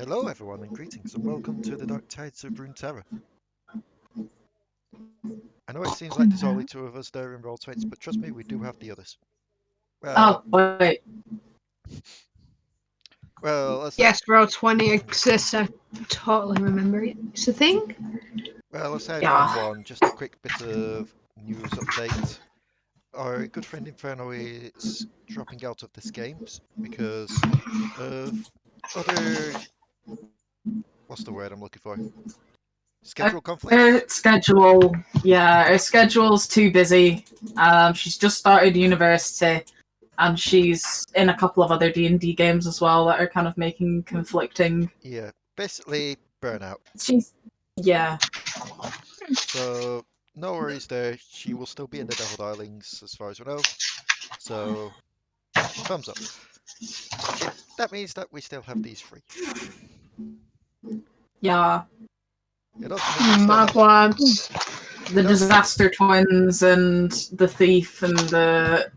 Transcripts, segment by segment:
Hello everyone and greetings and welcome to the Dark Tides of Runeterra. I know it seems like there's only two of us there in Roll20s, but trust me, we do have the others. Oh, Well, wait. let's Yes, Roll 20 exists. I totally remember it. It's a thing. let's say Yeah. item one, just a quick bit of news update. Our good friend Inferno is dropping out of this game because of other, what's the word I'm looking for? Schedule conflicts? Her schedule, her schedule's too busy. She's just started university, and she's in a couple of other D&D games as well that are kind of making conflicting. Yeah, basically burnout. Yeah. So no worries there. She will still be in the Devil Darlings as far as we know. So thumbs up. That means that we still have these free. Yeah. It also means we still Mad have ones. The Disaster Twins and the Thief and the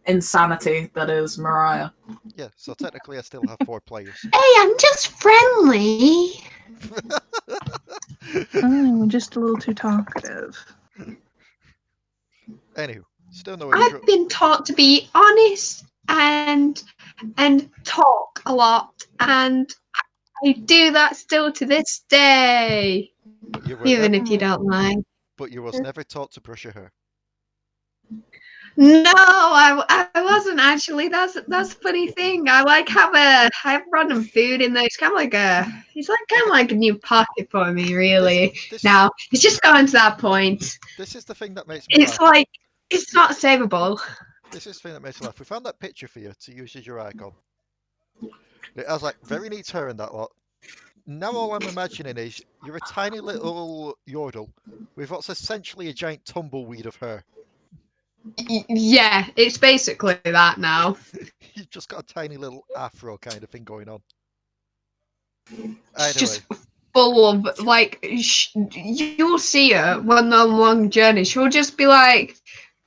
Insanity that is Mariah. yeah. So technically, I still have 4 players. Hey, I'm just friendly. I'm just a little too talkative. Anywho, still no intro. I've been taught to be honest and talk a lot, and I do that still to this day, But you were even never, if you don't mind. but you was never taught to brush your hair. No, I wasn't actually. That's a funny thing. I have random food in there. It's kind of like a new pocket for me, really. This, Now it's just gotten to that point. this is the thing that makes me It's laugh. like it's not savable. This is the thing that makes me laugh. We found that picture for you to use as your icon. I was like, very neat hair and that lot. Now all I'm imagining is you're a tiny little Yordle with what's essentially a giant tumbleweed of hair. Yeah, it's basically that now. You've just got a tiny little afro kind of thing going on. It's Either just way, full of you'll see her when on a long journey. She'll just be like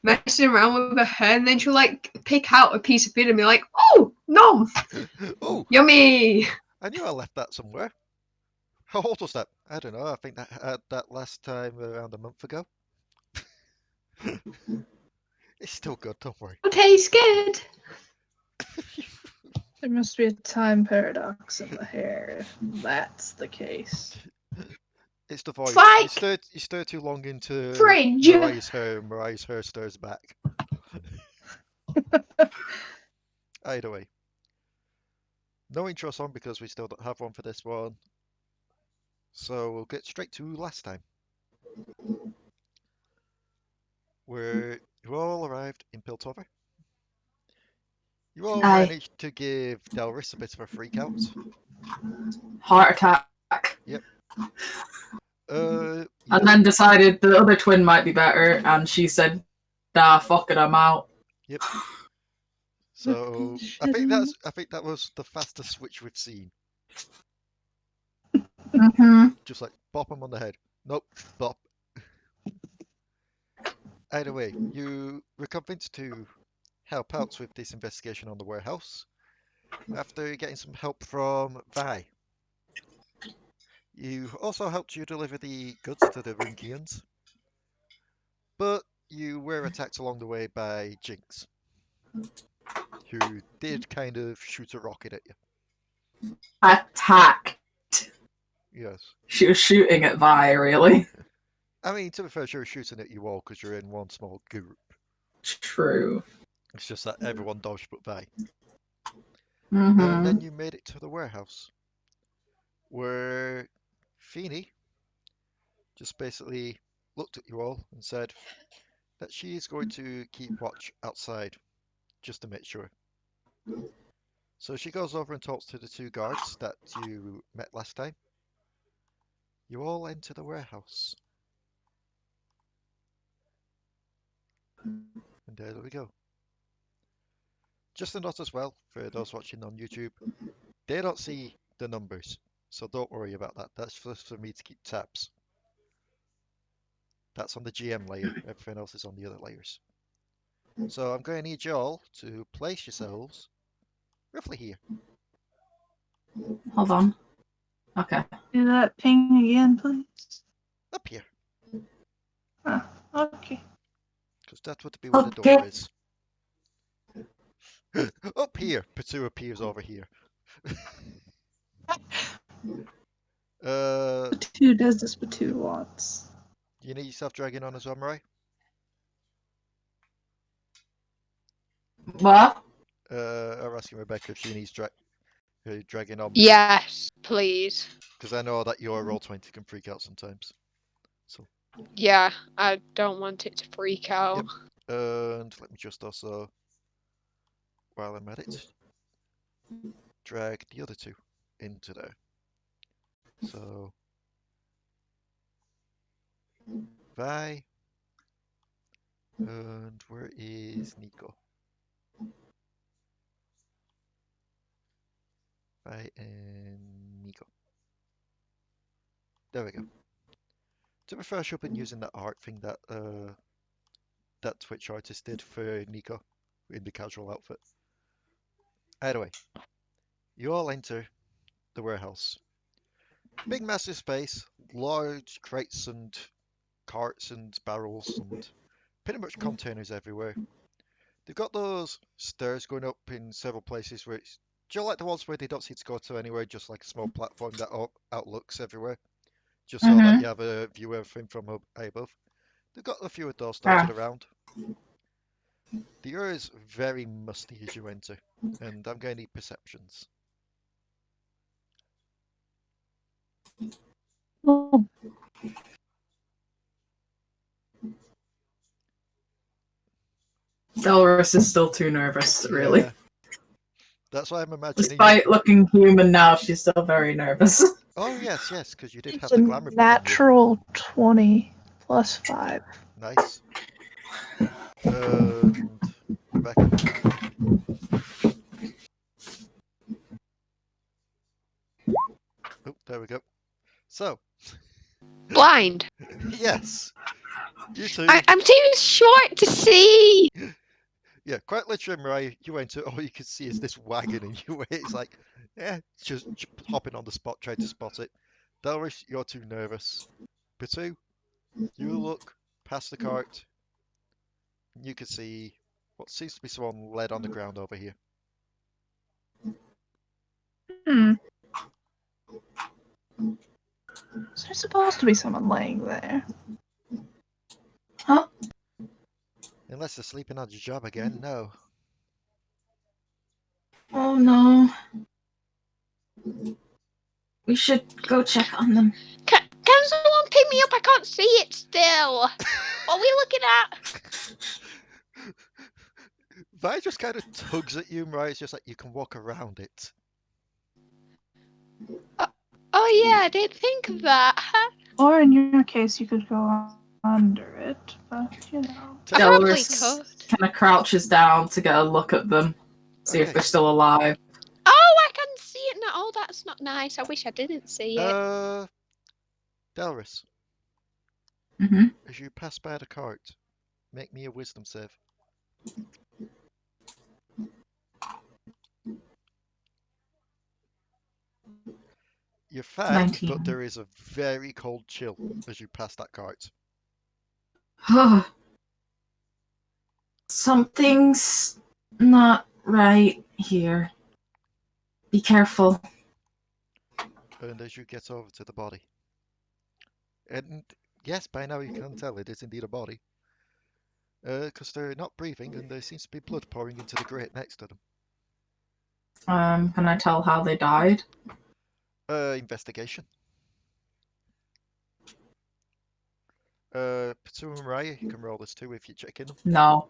messing around with her hair, and then she'll like pick out a piece of food and be like, "Oh, nom, oh, yummy." I knew I left that somewhere. How old was that? I don't know. I think that had that last time around a month ago. It's still good, don't worry. Tastes good. There must be a time paradox in the hair if that's the case. It's the voice. It's like You stir too long into fridge. Mariah's hair stirs back. Either way. No intro song because we still don't have one for this one. So we'll get straight to last time. Where you all arrived in Piltover. You all Aye. managed to give Delris a bit of a freak out. Heart attack. Yep. And then decided the other twin might be better, and she said, "Nah, fuck it, I'm out." Yep. So I think that was the fastest switch we've seen. Mm-hmm. Just like bop him on the head. Nope, bop. Either way, you were convinced to help out with this investigation on the warehouse after getting some help from Vi. You also helped you deliver the goods to the Runkians, but you were attacked along the way by Jinx, who did kind of shoot a rocket at you. Attack. Yes. She was shooting at Vi, really. I mean, to be fair, she was shooting at you all because you're in one small group. True. It's just that everyone dodged but Vi. Mm-hmm. And then you made it to the warehouse, where Phoenyrie just basically looked at you all and said that she is going to keep watch outside, just to make sure. So she goes over and talks to the 2 guards that you met last time. You all enter the warehouse. And there we go. Just a note as well, for those watching on YouTube, they don't see the numbers, so don't worry about that. That's just for me to keep tabs. That's on the GM layer, everything else is on the other layers. So I'm going to need you all to place yourselves roughly here. Hold on. Okay. Do that ping again, please. Up here, Oh, okay. because that would be where the Okay. door is. Up here, Potoo appears over here. Potoo does this Potoo wants. You need yourself dragging on as well, Mariah? What? I'm asking Rebecca if she needs dragging on. Yes, please. Because I know that your Roll20 can freak out sometimes. So, Yeah, I don't want it to freak out. Yep. and let me just also, while I'm at it, drag the other two into there. So, Vi, and where is Nico? Vi and Nico. There we go. To be fair, I should have been using that art thing that that Twitch artist did for Nico in the casual outfit. Anyway, you all enter the warehouse. Big massive space, large crates and carts and barrels and pretty much containers everywhere. They've got those stairs going up in several places where it's just like the ones where they don't seem to go to anywhere, just like a small platform that outlooks everywhere, just so that you have a view of everything from up above. They've got a few of those dotted around. The air is very musty as you enter, and I'm going to need perceptions. Oh, Delris is still too nervous, really. Yeah. That's why I'm imagining. Despite looking human now, she's still very nervous. Oh yes, yes, because you did have it's the a glamour. natural 20 plus 5. Nice. And Rebecca. Oh, there we go. So, Blind. yes, you two. I'm too short to see. Yeah, quite literally, Mariah, you went all you could see is this wagon, and you were, it's like, yeah, just hopping on the spot, trying to spot it. Delris, you're too nervous. Potoo, you look past the cart, and you can see what seems to be someone led on the ground over here. Is there supposed to be someone laying there? Huh? Unless they're sleeping on your job again, no. Oh no. We should go check on them. Can someone pick me up? I can't see it still. What are we looking at? Vi just kind of tugs at you, Mariah. It's just like you can walk around it. Oh yeah, I didn't think of that. Or in your case, you could go under it, but you know. I probably Delris could. kind of crouches down to get a look at them, see if Okay. they're still alive. Oh, I can see it now. Oh, that's not nice. I wish I didn't see it. Delris, Mm-hmm. as you pass by the cart, make me a wisdom save. You're fine, 19. but there is a very cold chill as you pass that cart. Something's not right here. Be careful. And as you get over to the body, and yes, by now you can tell it is indeed a body, because they're not breathing and there seems to be blood pouring into the grate next to them. Can I tell how they died? Investigation. Potoo and Mariah, you can roll this too if you're checking them. No.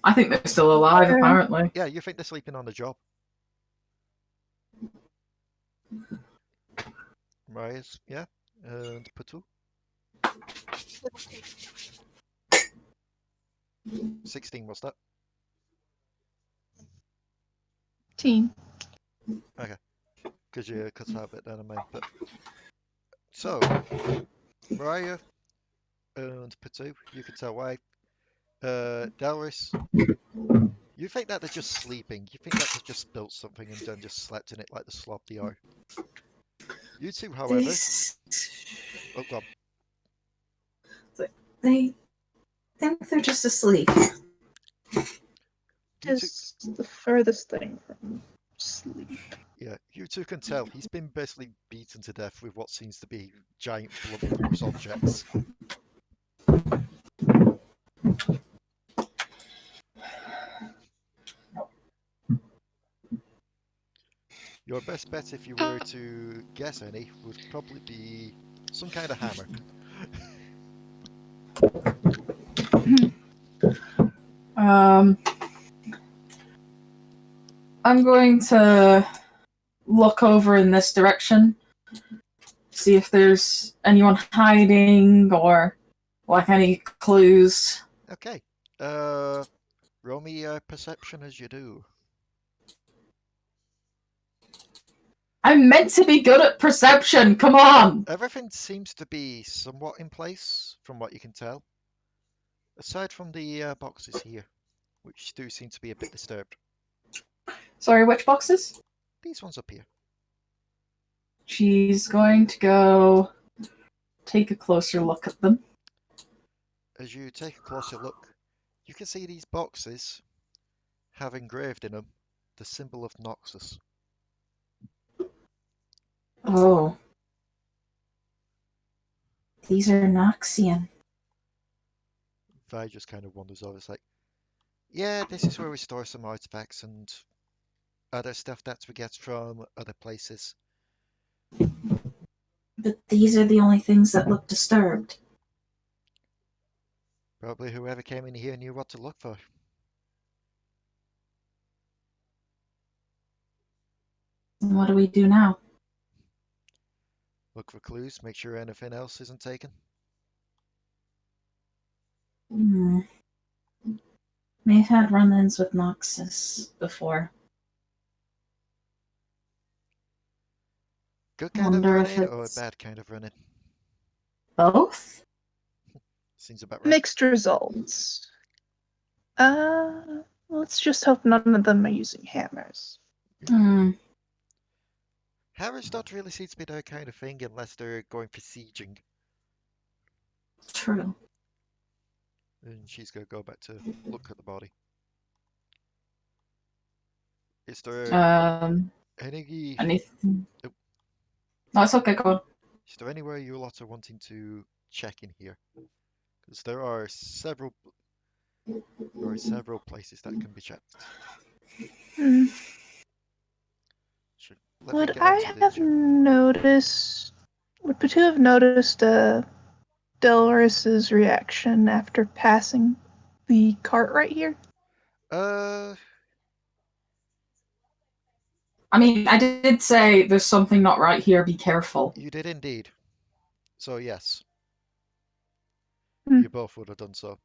I think they're still alive, apparently. Yeah, you think they're sleeping on the job. Mariah's, yeah, and Potoo. 16 was that? 18. Because you cut out a bit down on mine. But so, Mariah and Potoo, you can tell why. Delris, you think that they're just sleeping. You think that they just built something and then just slept in it like the slob they are. You two, however, These... oh, go on. They think they're just asleep. You two, Is the furthest thing from sleep. yeah, you two can tell he's been basically beaten to death with what seems to be giant blunt force objects. Your best bet, if you were to guess any, would probably be some kind of hammer. Um, I'm going to look over in this direction, see if there's anyone hiding or like any clues. Okay. Roll me perception as you do. I'm meant to be good at perception. Come on. Everything seems to be somewhat in place, from what you can tell. Aside from the boxes here, which do seem to be a bit disturbed. Sorry, which boxes? These ones up here. She's going to go take a closer look at them. As you take a closer look, you can see these boxes have engraved in them the symbol of Noxus. Oh. These are Noxian. Vi just kind of wanders over. It's like, yeah, this is where we store some artifacts and other stuff that we get from other places. But these are the only things that look disturbed. Probably whoever came in here knew what to look for. And what do we do now? Look for clues, make sure anything else isn't taken. May have had run-ins with Noxus before. Good kind of Wonder if running or a it's bad kind of running? both? Seems about right. Mixed results. Let's just hope none of them are using hammers. Hammers don't really seem to be their kind of thing unless they're going for sieging. True. And she's going to go back to look at the body. Is there any... Anything? Oh. No, it's okay, go on. Is there anywhere you lot are wanting to check in here? Because there are several places that can be checked. Hmm. Sure. Let me Would get I onto the have chat. noticed? Would Potoo have noticed Delris's reaction after passing the cart right here? I mean, I did say there's something not right here, be careful. You did indeed. So yes. Hmm. You both would have done so.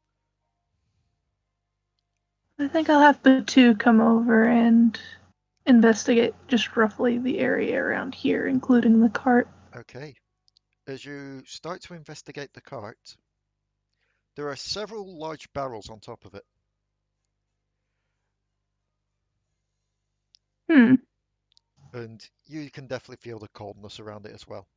I think I'll have Potoo come over and investigate just roughly the area around here, including the cart. Okay. As you start to investigate the cart, there are several large barrels on top of it. And you can definitely feel the coldness around it as well.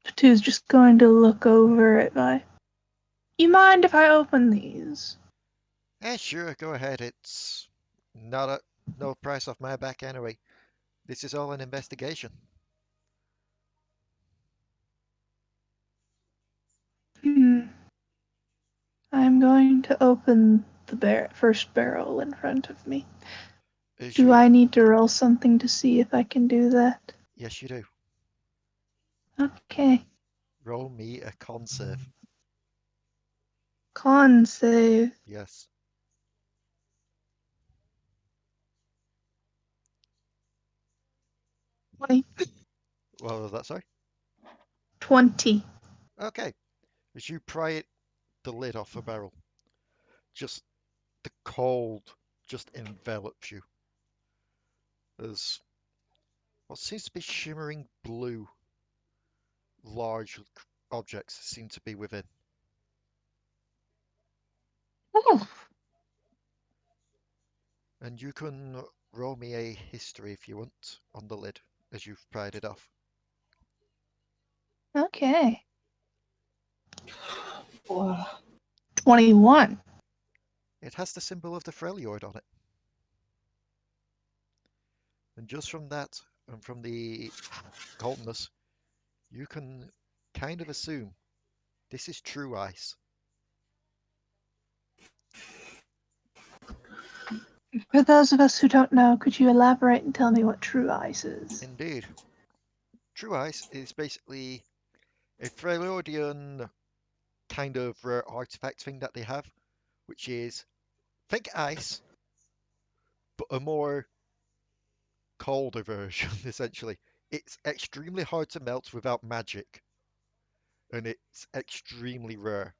Potoo's just going to look over at my... You mind if I open these? Sure, go ahead. It's no price off my back anyway. This is all an investigation. I'm going to open the first barrel in front of me. As Do you... I need to roll something to see if I can do that? Yes, you do. Okay. Roll me a con save. Con save. Yes. 20. What was that, sorry? 20. Okay. As you pry the lid off the barrel, just the cold just envelops you. There's what seems to be shimmering blue, large objects seem to be within. Oh. And you can roll me a history if you want on the lid as you've pried it off. Okay. 21. It has the symbol of the Freljord on it. And just from that, and from the coldness, you can kind of assume this is true ice. For those of us who don't know, could you elaborate and tell me what true ice is? Indeed. True ice is basically a Freljordian kind of rare artifact thing that they have, which is, think ice, but a more colder version, essentially. It's extremely hard to melt without magic, and it's extremely rare.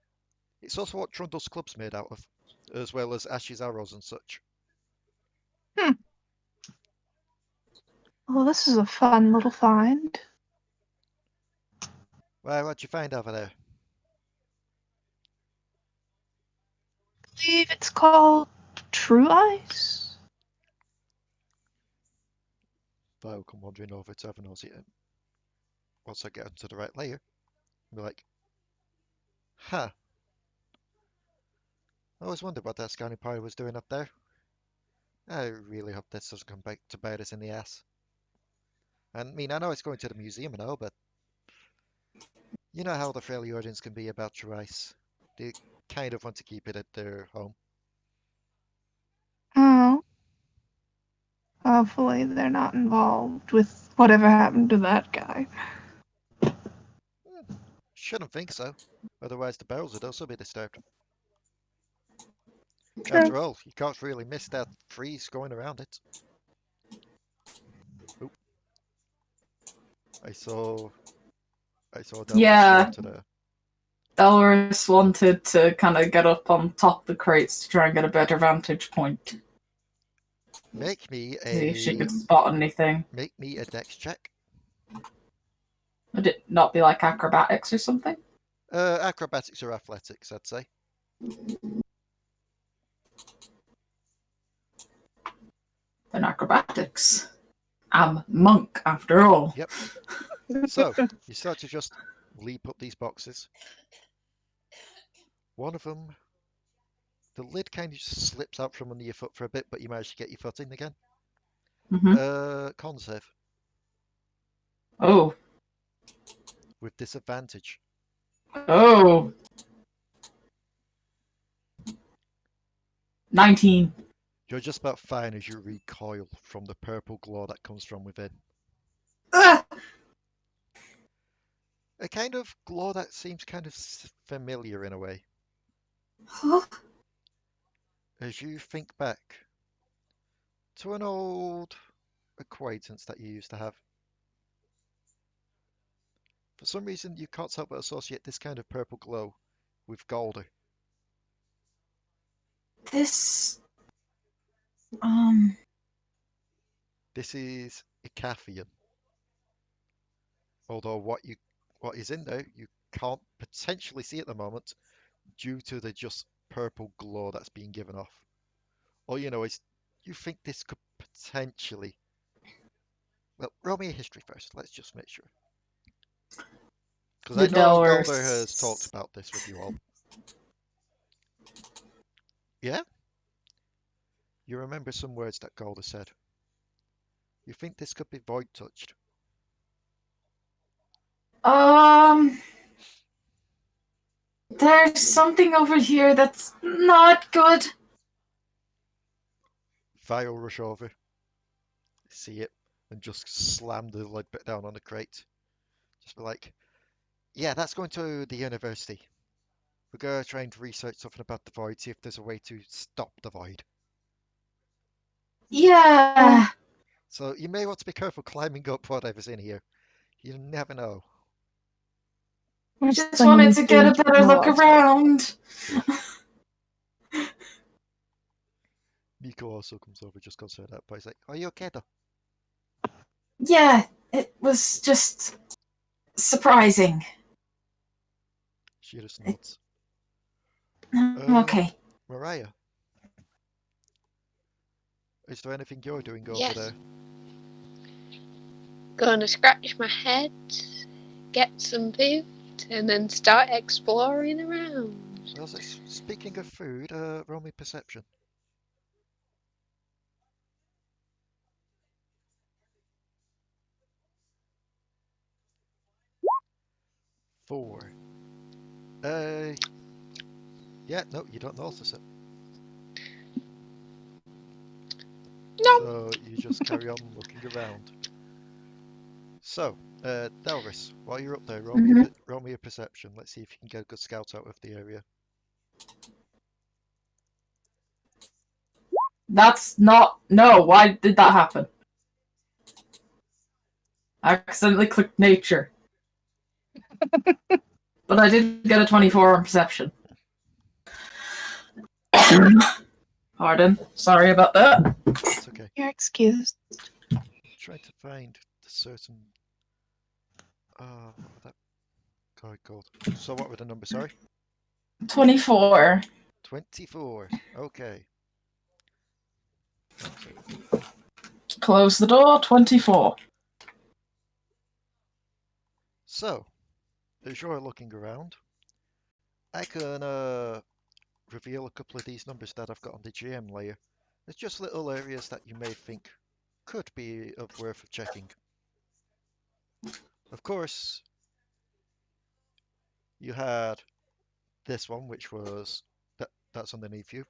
It's also what Trundle's club's made out of, as well as Ash's arrows and such. Well, this is a fun little find. Well, what'd you find over there? I believe it's called true ice. I'll come wandering over to have a nosy at it. Once I get onto the right layer, I'll be like, huh. I always wondered what that scanning pirate was doing up there. I really hope this doesn't come back to bite us in the ass. And I mean, I know it's going to the museum and all, but you know how the Freljordians can be about true ice. They kind of want to keep it at their home. Oh. Hopefully they're not involved with whatever happened to that guy. Shouldn't think so. Otherwise the barrels would also be disturbed. True. After all, you can't really miss that freeze going around it. Oop. I saw Delris Yeah. go to the... Delris wanted to kind of get up on top of the crates to try and get a better vantage point. Make me See if she a could spot anything. dex check. Would it not be like acrobatics or something? Acrobatics or athletics, I'd say. Then acrobatics. I'm monk after all. Yep. So, you start to just leap up these boxes. One of them, the lid kind of just slips out from under your foot for a bit, but you manage to get your foot in again. Con save Oh. with disadvantage. Oh. 19. You're just about fine as you recoil from the purple glow that comes from within. Ah! A kind of glow that seems kind of familiar in a way. Huh? As you think back to an old acquaintance that you used to have. For some reason, you can't help but associate this kind of purple glow with Galder. This. This is Icathian. Although what is in there, you can't potentially see at the moment due to the just purple glow that's being given off. All you know is you think this could potentially... Well, roll me a history first. Let's just make sure. Because I The know Delris. Galder has talked about this with you all. Yeah? You remember some words that Galder said. You think this could be void touched. There's something over here that's not good. Vi will rush over, see it, and just slam the lid bit down on the crate. Just be like, yeah, that's going to the university. We're going to try and research something about the void, see if there's a way to stop the void. Yeah. So you may want to be careful climbing up whatever's in here. You never know. I just wanted to get a better look around. Nico also comes over, just concerned at that point. He's like, are you okay though? Yeah, it was just surprising. She just nods. I'm okay. Mariah, is there anything you're doing over Yes. there? Gonna scratch my head, get some food, and then start exploring around. Well, speaking of food, roll me perception. Four. Yeah, no, you don't notice it. Nope. So you just carry on looking around. So, Delris, while you're up there, roll me a perception. Let's see if you can get a good scout out of the area. That's not. No, why did that happen? I accidentally clicked nature. But I did get a 24 on perception. Pardon. Sorry about that. It's okay. You're excused. Trying to find the certain. What was that guy called? So what were the numbers? Sorry. 24. 24. Okay. Close the door. 24. So, as you're looking around, I can reveal a couple of these numbers that I've got on the GM layer. It's just little areas that you may think could be worth of checking. Of course, you had this one, which was that's underneath you.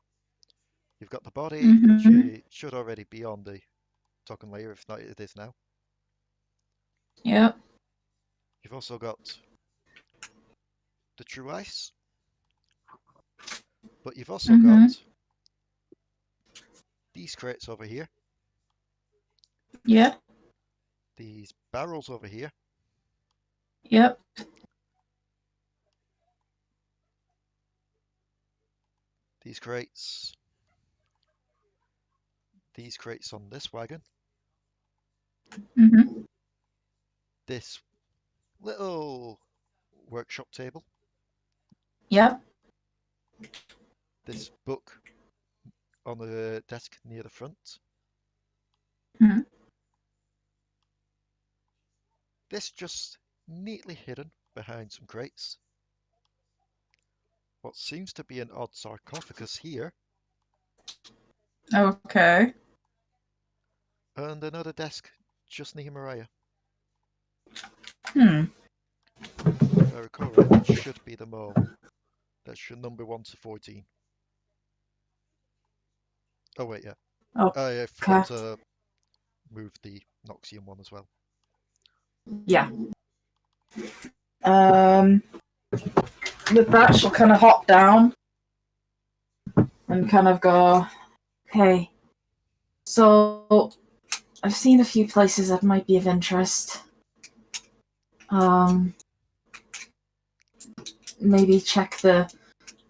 You've got the body, which should already be on the token layer, if not it is now. Yep. You've also got the true ice, but you've also got these crates over here, Yep. these barrels over here, Yep. these crates on this wagon, this little workshop table, Yep. this book on the desk near the front, this just neatly hidden behind some crates, what seems to be an odd sarcophagus here, Okay. and another desk just near Mariah. If I recall right, that should be them all. That should number 1 to 14. Oh wait, yeah. Oh, I forgot to move the Noxian one as well. yeah. With that, she'll kind of hop down and kind of go, okay. So, I've seen a few places that might be of interest. Maybe check the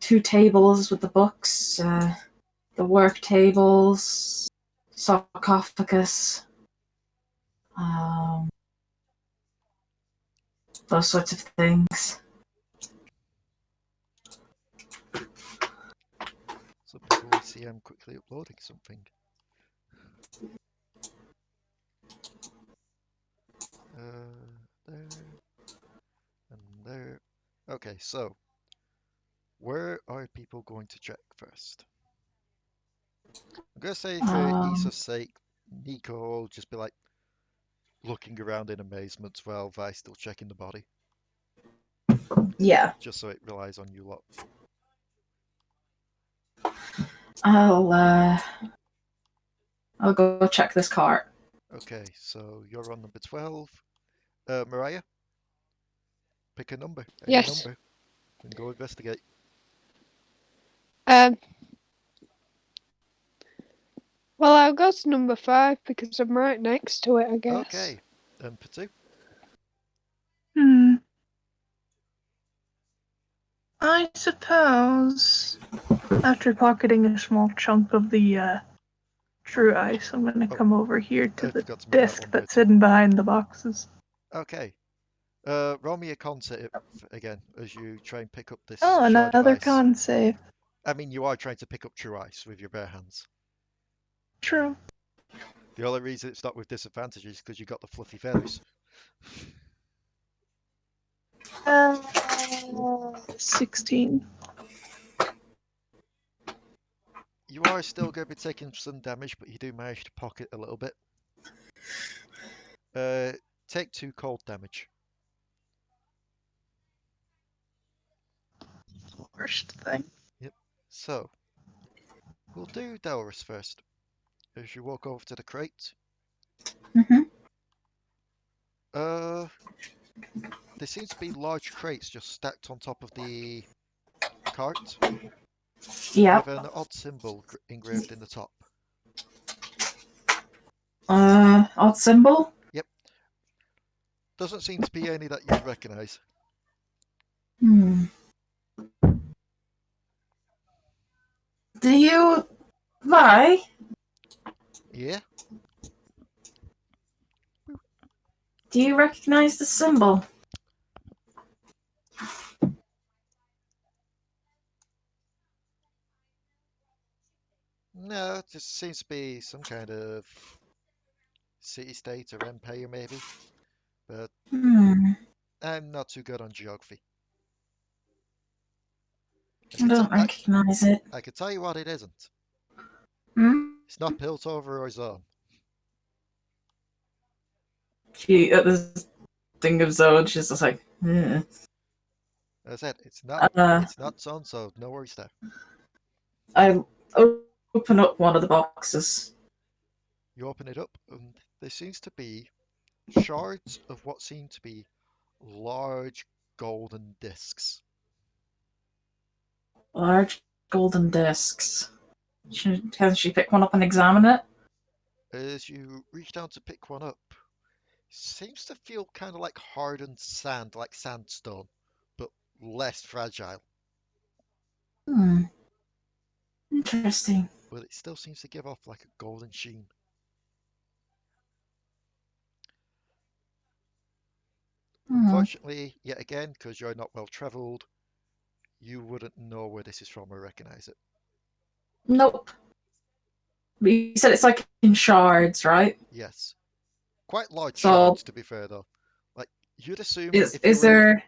2 tables with the books, the work tables, sarcophagus, those sorts of things. So before we see I'm quickly uploading something. There and there. Okay, so where are people going to check first? I'm gonna say for Issa's sake, Nico will just be like looking around in amazement while Vi's still checking the body. Yeah. Just so it relies on you lot. I'll go check this cart. Okay, so you're on number 12. Mariah, pick a number. Any Yes. number. And go investigate. Well, I'll go to number 5 because I'm right next to it, I guess. Okay, and Potoo. I suppose after pocketing a small chunk of the true ice, I'm going to come over here to the desk that's hidden behind the boxes. Okay. Roll me a con save again as you try and pick up this Oh, shard of another ice. con save. I mean, you are trying to pick up true ice with your bare hands. True. The only reason it's not with disadvantage is because you got the fluffy feathers. 16. You are still going to be taking some damage, but you do manage to pocket a little bit. Take 2 cold damage. Worst thing. Yep. So, we'll do Delris first. As you walk over to the crate. Mm-hmm. There seems to be large crates just stacked on top of the cart Yeah. with an odd symbol engraved in the top. Odd symbol? Yep. Doesn't seem to be any that you'd recognise. Hmm. Do you... Vi? Yeah? Do you recognise the symbol? No, it just seems to be some kind of city-state or empire maybe. But Hmm. I'm not too good on geography. I don't recognise it. I can tell you what it isn't. Hmm? It's not built over or zone. She, at the thing of Zone, she's just like, hmm. As I said, it's not zone, so no worries there. I open up one of the boxes. You open it up, and there seems to be shards of what seem to be large golden discs. Large golden discs. Can she pick one up and examine it? As you reach down to pick one up, seems to feel kind of like hardened sand, like sandstone, but less fragile. Hmm. Interesting. But it still seems to give off like a golden sheen. Unfortunately, yet again, because you're not well travelled, you wouldn't know where this is from or recognise it. Nope. But you said it's like in shards, right? Yes. Quite large So, shards, to be fair, though. Like, you'd assume if you is were there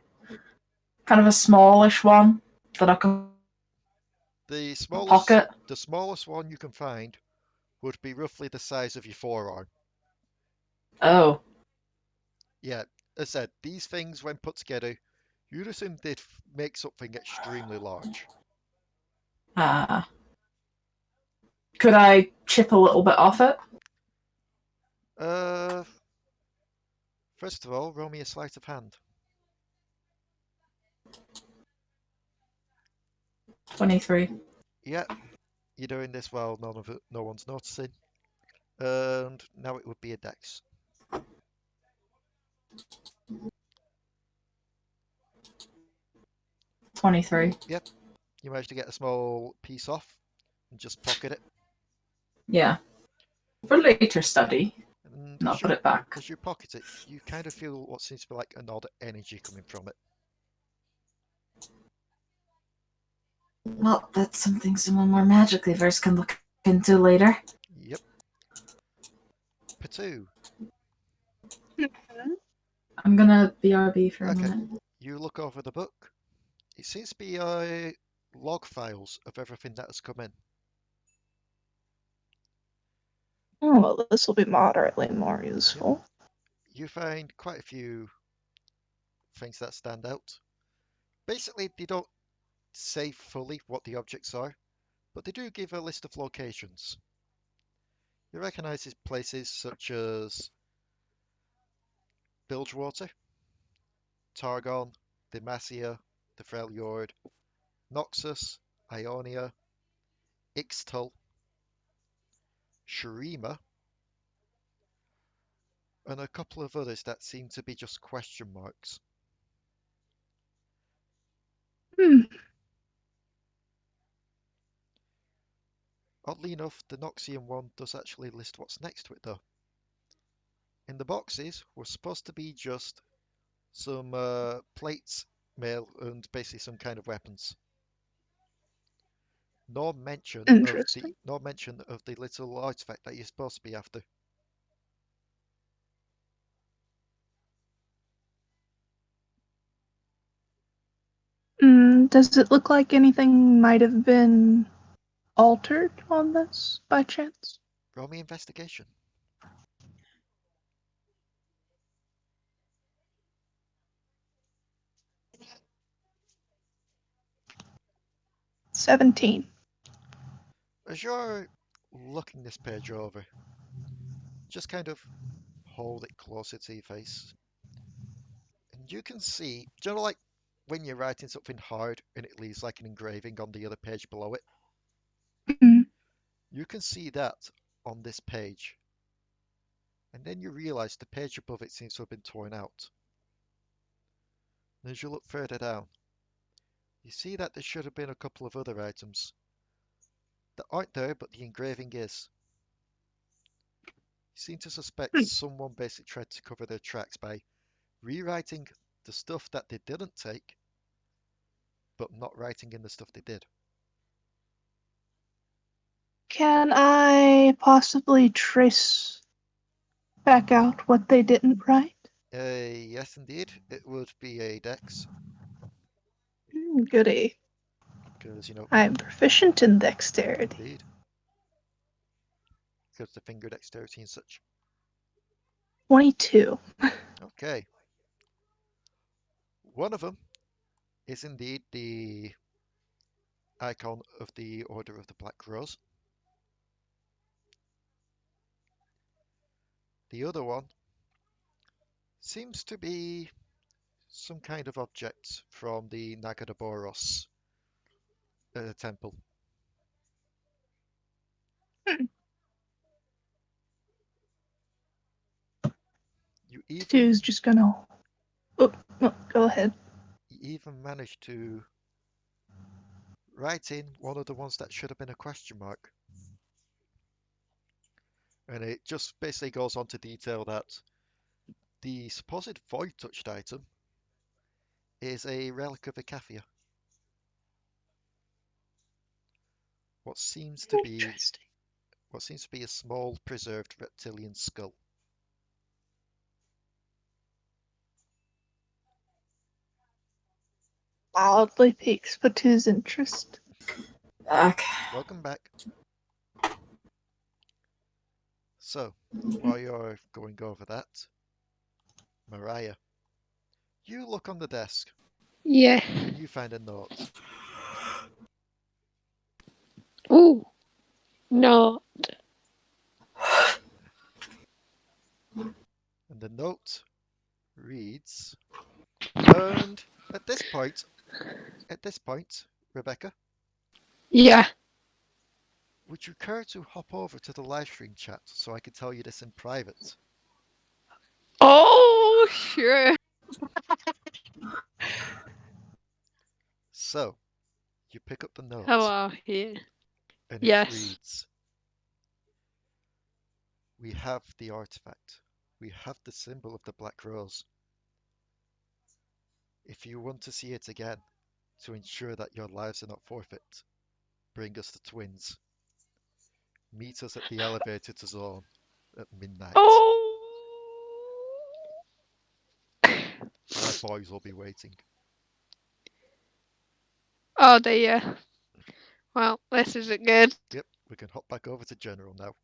kind of a smallish one that I can the pocket? smallest one you can find would be roughly the size of your forearm. Oh. Yeah, as I said, these things, when put together, you'd assume they'd make something extremely large. Could I chip a little bit off it? First of all, roll me a sleight of hand. 23. Yeah, you're doing this while no one's noticing. And now it would be a dex. 23. Yep, you managed to get a small piece off and just pocket it. Yeah. For later study. And Not put it back. as you pocket it, you kind of feel what seems to be like an odd energy coming from it. Well, that's something someone more magically versed can look into later. Yep. Potoo. I'm gonna BRB for a Okay. minute. You look over the book. It seems to be log files of everything that has come in. Oh, well, this will be moderately more useful. You find quite a few things that stand out. Basically, they don't say fully what the objects are, but they do give a list of locations. You recognise these places such as Bilgewater, Targon, Demacia, the Freljord, Noxus, Ionia, Ixtal, Shurima, and a couple of others that seem to be just question marks. Oddly enough, the Noxian one does actually list what's next to it though. In the boxes were supposed to be just some plates, mail, and basically some kind of weapons. No mention of the little artifact that you're supposed to be after. Does it look like anything might have been altered on this by chance? Roll me investigation. 17. As you're looking this page over, just kind of hold it closer to your face. And you can see, do you know like when you're writing something hard and it leaves like an engraving on the other page below it? Mhm. You can see that on this page. And then you realize the page above it seems to have been torn out. And as you look further down, you see that there should have been a couple of other items that aren't there, but the engraving is. You seem to suspect someone basically tried to cover their tracks by rewriting the stuff that they didn't take, but not writing in the stuff they did. Can I possibly trace back out what they didn't write? Yes, indeed. It would be a dex, Goody. because, I'm proficient in dexterity. indeed. Because the finger dexterity and such. 22. Okay. One of them is indeed the icon of the Order of the Black Rose. The other one seems to be some kind of object from the Nagadaboros temple. Hmm. You even Two's just gonna. Oh, go ahead. managed to write in one of the ones that should have been a question mark. And it just basically goes on to detail that the supposed void-touched item is a relic of Icathia. What seems to be Interesting. a small preserved reptilian skull. Wildly piques Potoo's interest. Back. Welcome back. So, while you're going over that, Mariah, you look on the desk Yeah. and you find a note. Ooh. No. And the note reads, and at this point, Rebecca, Yeah. would you care to hop over to the live stream chat so I can tell you this in private? Oh, sure. So, you pick up the note Hello. Yeah. and it Yes. reads, we have the artifact. We have the symbol of the Black Rose. If you want to see it again, to ensure that your lives are not forfeit, bring us the twins. Meet us at the elevator to Zorn at midnight. Oh. My boys will be waiting. Oh dear. Well, this isn't good. Yep, we can hop back over to General now.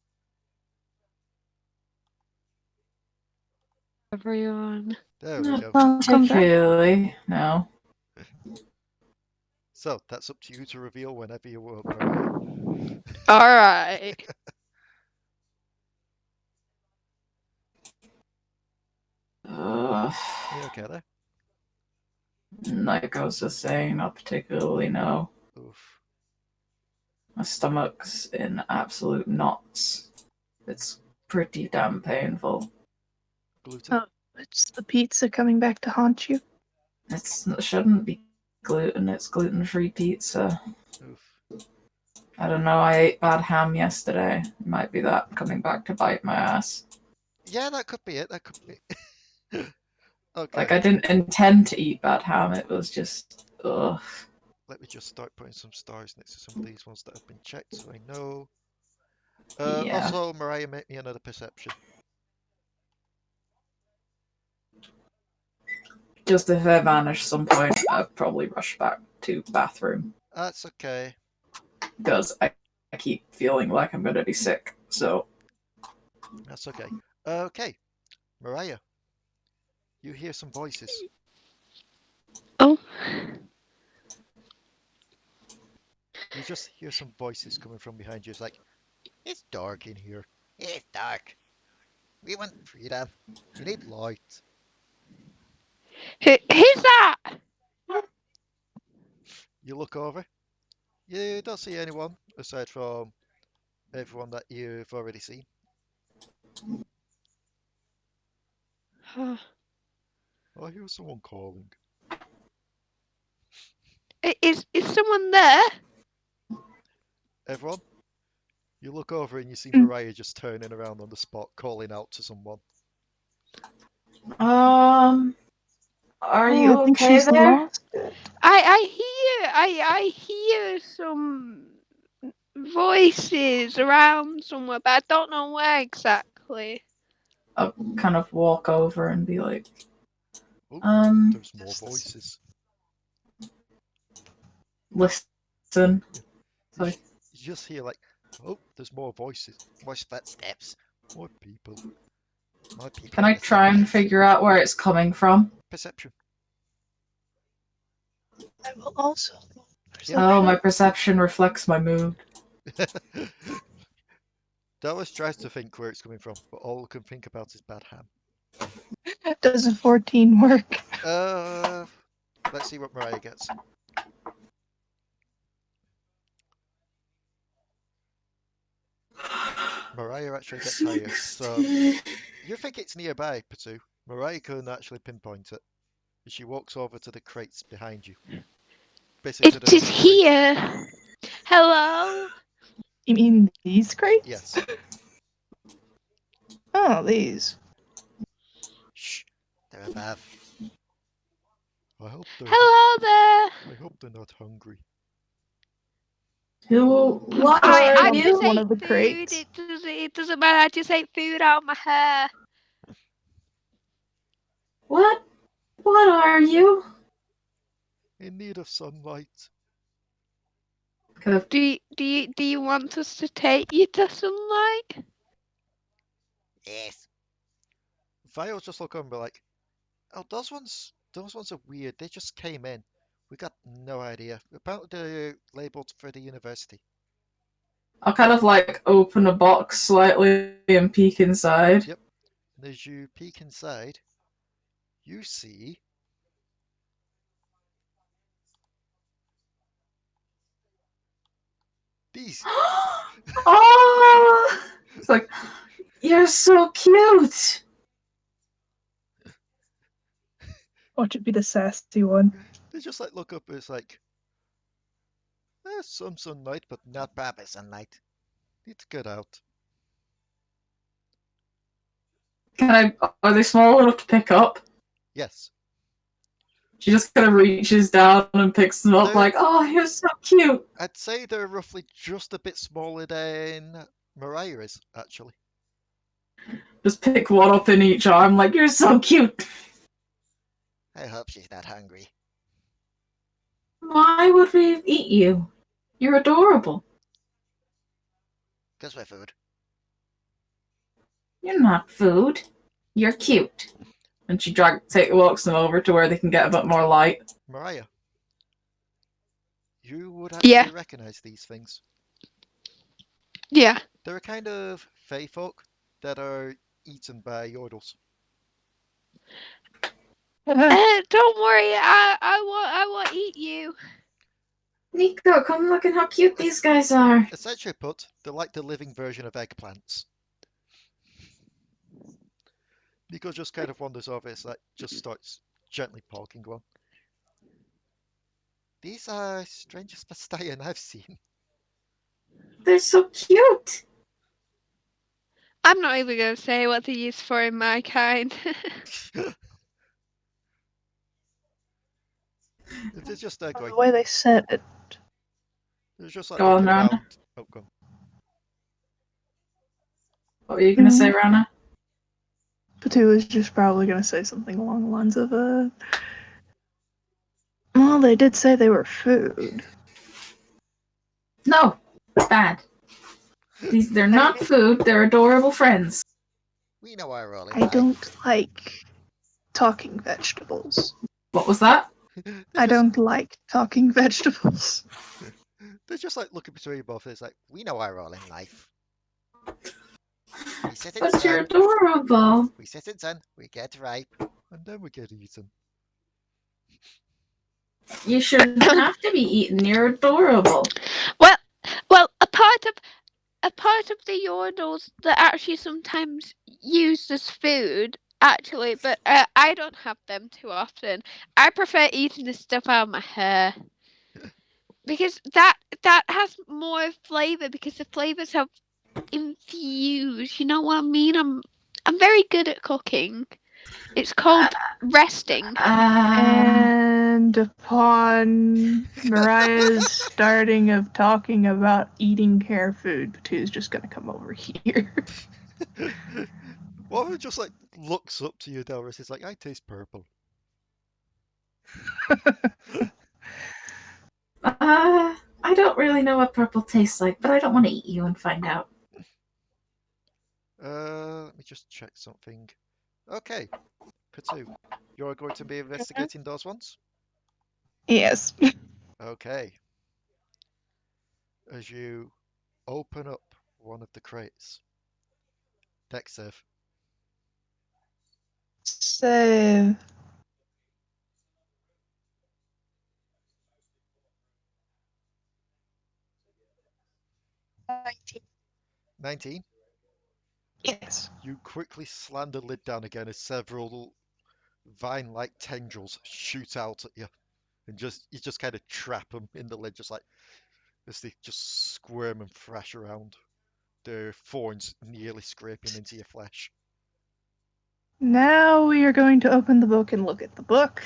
Everyone. There we go. Particularly, no. So, that's up to you to reveal whenever you want, Mariah. Alright. You okay there? Like I was just saying, not particularly, no. Oof. My stomach's in absolute knots. It's pretty damn painful. Gluten? It's the pizza coming back to haunt you. It shouldn't be gluten, it's gluten-free pizza. Oof. I don't know, I ate bad ham yesterday. It might be that coming back to bite my ass. Yeah, that could be it. That could be. Okay. Like, I didn't intend to eat bad ham, it was just, ugh. Let me just start putting some stars next to some of these ones that have been checked so I know. Yeah. Also, Mariah, make me another perception. Just if I vanish some point, I'd probably rush back. to bathroom That's okay. because I keep feeling like I'm gonna be sick. So That's okay. Okay, Mariah, you hear some voices. Oh. You just hear some voices coming from behind you. It's like, it's dark in here. It's dark. We want freedom. We need light. Who's that? You look over. You don't see anyone aside from everyone that you've already seen. Huh. I hear someone calling. Is someone there? Everyone, you look over and you see Mariah just turning around on the spot, calling out to someone. are Oh, you I think okay she's there? lost it. I hear some voices around somewhere, but I don't know where exactly. I'll kind of walk over and be like, Oh, there's more voices. listen. You just hear like, oh, there's more voices, more footsteps, more people. More people Can in I the try and sunlight. figure out where it's coming from? Perception. I will also. Oh, my perception reflects my mood. Dallas tries to think where it's coming from, but all I can think about is bad ham. Does a 14 work? Let's see what Mariah gets. Mariah actually gets higher, so you think it's nearby, Potoo. Mariah couldn't actually pinpoint it. She walks over to the crates behind you. Basically to It the is number 3. here. Hello. You mean these crates? Yes. Oh, these. Shh. They're above. Hello there. I hope they're not hungry. What I are just you? One ate of the food. crates. It doesn't matter. I just ate food out of my hair. What are you? In need of sunlight. Kind of, Do you want us to take you to sunlight? Yes. Vile's just look over and be like, oh, those ones are weird. They just came in. We got no idea. Apparently they're labeled for the university. I'll kind of like open a box slightly and peek inside. Yep. And as you peek inside, you see these. Oh! It's like, you're so cute! Watch it be the sassy one. They just like look up and it's like, some sunlight, but not proper sunlight. Need to get out. Are they small enough to pick up? Yes. She just kind of reaches down and picks them up They're- like, oh, you're so cute! I'd say they're roughly just a bit smaller than Mariah is, actually. Just pick one up in each arm like, you're so cute! I hope she's not hungry. Why would we eat you? You're adorable. Because we're food. You're not food. You're cute. And she walks them over to where they can get a bit more light. Mariah, you would actually recognize these things. Yeah. They're a kind of fey folk that are eaten by Yordles. Don't worry. I won't eat you. Nico, come look at how cute these guys are. Essentially put, they're like the living version of eggplants. Nico just kind of wanders over, it's like, just starts gently poking one. These are strangest Bastion I've seen. They're so cute. I'm not even going to say what they're used for in my kind. It's just going. The way they said it. It's just like Go on, looking Ranna. around. Oh, go on. What were you going to say, Ranna? Potoo is just probably going to say something along the lines of, Well, they did say they were food. No, bad. They're not food. They're adorable friends. We know our role in I life. don't like talking vegetables. What was that? I don't like talking vegetables. They're just like looking between both. It's like, we know our role in life. We sit in But you're sun. adorable. We sit in sun. We get ripe, and then we get eaten. You shouldn't have to be eaten. You're adorable. Well, a part of the Yordles that actually sometimes used as food, actually, but I don't have them too often. I prefer eating the stuff out of my hair because that has more flavor because the flavors have infused. You know what I mean? I'm very good at cooking. It's called resting. And upon Mariah's starting of talking about eating hair food, Potoo's just gonna come over here. Warren just like looks up to you, Delris. It's like, I taste purple. I don't really know what purple tastes like, but I don't want to eat you and find out. Let me just check something. Okay, Potoo, you're going to be investigating those ones? Yes. Okay. As you open up one of the crates. Dex save. Save. $19. 19. Yes. You quickly slam the lid down again as several vine-like tendrils shoot out at you, and you just kind of trap them in the lid, just like as they just squirm and thrash around. Their thorns nearly scraping into your flesh. Now we are going to open the book and look at the book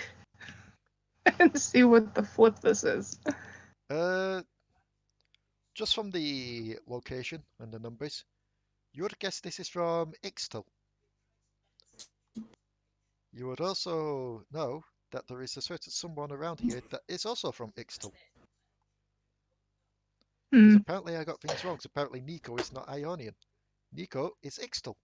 and see what the flip this is. Just from the location and the numbers, you would guess this is from Ixtal. You would also know that there is a certain someone around here that is also from Ixtal. Because apparently I got things wrong. Because apparently Nico is not Ionian. Nico is Ixtal.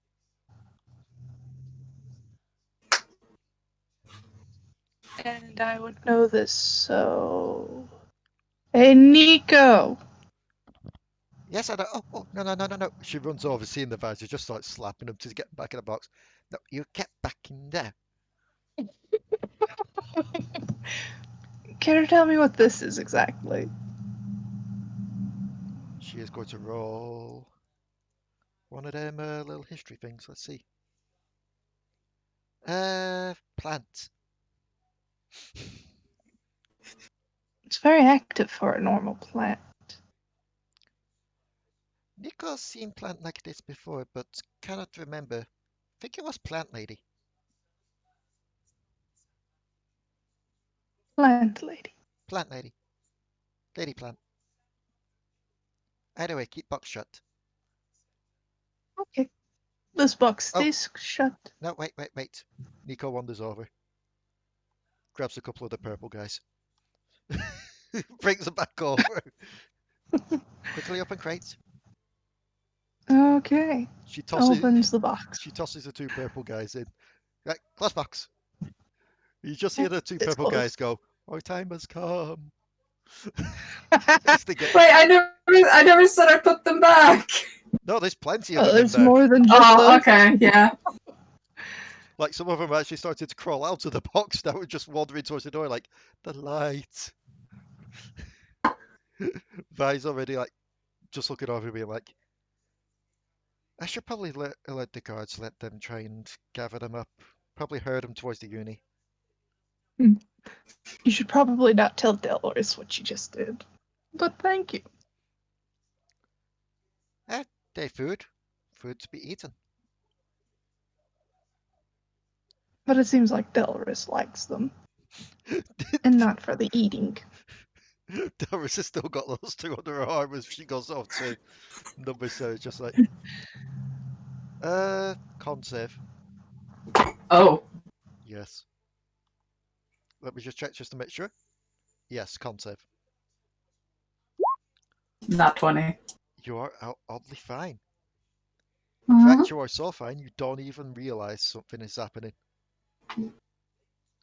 And I would know this, so... Hey, Nico! Yes, I know. Oh, no. She runs over, seeing the vines. She just starts slapping them to get back in the box. No, you get back in there. Can you tell me what this is exactly? She is going to roll one of them little history things. Let's see. Plant. It's very active for a normal plant. Nico's seen plant like this before, but cannot remember. Think it was Plant Lady. Plant lady. Plant Lady. Lady Plant. Anyway, keep box shut. Okay. This box Oh. stays shut. No, wait. Nico wanders over. Grabs a couple of the purple guys. Brings them back over. Quickly open crates. Okay. She tosses Opens the box. She tosses the two purple guys in. Right, close box. You just hear the two It's purple closed. guys go, our time has come. Wait, I never said I put them back. No, there's plenty of them in There's there. more than just Oh, those. okay, yeah. Like some of them actually started to crawl out of the box now and just wandering towards the door like, the light. Vi's already like, just looking over me like, I should probably let the guards let them try and gather them up. Probably herd them towards the uni. You should probably not tell Delris what you just did. But thank you. They're food. Food to be eaten. But it seems like Delris likes them. And not for the eating. Doris has still got those two under her arm as she goes off to number 7. Just like, con save. Oh. Yes. Let me just check just to make sure. Yes, con save. Not 20. You are oddly fine. In Mhm. fact, you are so fine you don't even realize something is happening.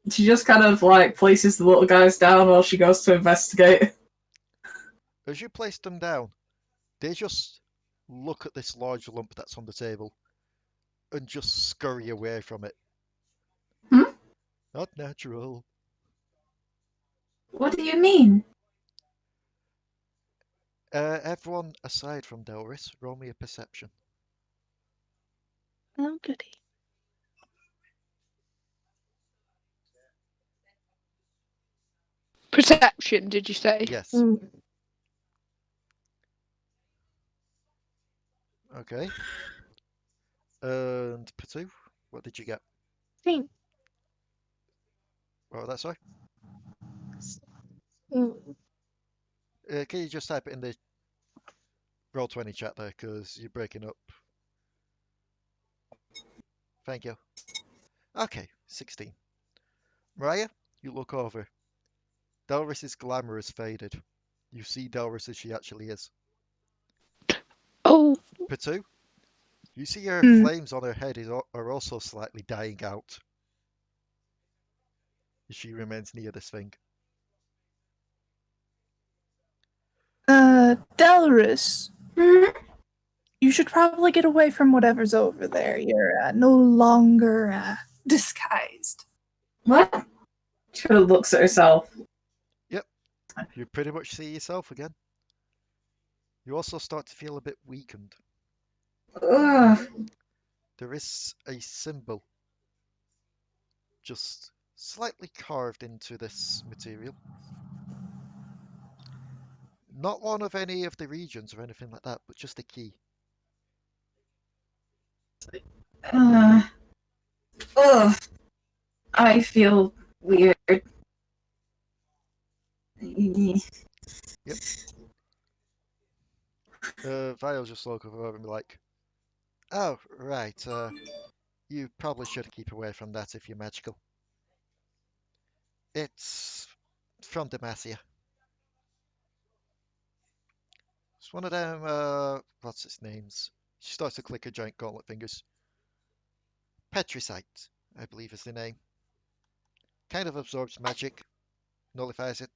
She just kind of like places the little guys down while she goes to investigate. As you place them down, they just look at this large lump that's on the table and just scurry away from it. Hmm? Not natural. What do you mean? Everyone aside from Delris, roll me a perception. Oh, goody. Perception, did you say? Yes. Ooh, Okay. And Potoo, what did you get? 16. What was that, sorry? Ooh. Can you just type it in the Roll20 chat there, because you're breaking up. Thank you. Okay, 16. Mariah, you look over. Delris's glamour has faded. You see Delris as she actually is. Oh, Potoo, you see her Hmm. flames on her head are also slightly dying out. As she remains near this thing. Delris, Hmm? you should probably get away from whatever's over there. You're no longer disguised. What? She kind of looks at herself. Yep, you pretty much see yourself again. You also start to feel a bit weakened. Ugh. There is a symbol just slightly carved into this material. Not one of any of the regions or anything like that, but just a key. Ugh. I feel weird. Yep. Vile just look over and be like, oh, right, you probably should keep away from that if you're magical. It's from Demacia. It's one of them, what's its names? She starts to click her giant gauntlet fingers. Petricite, I believe is the name. Kind of absorbs magic, nullifies it.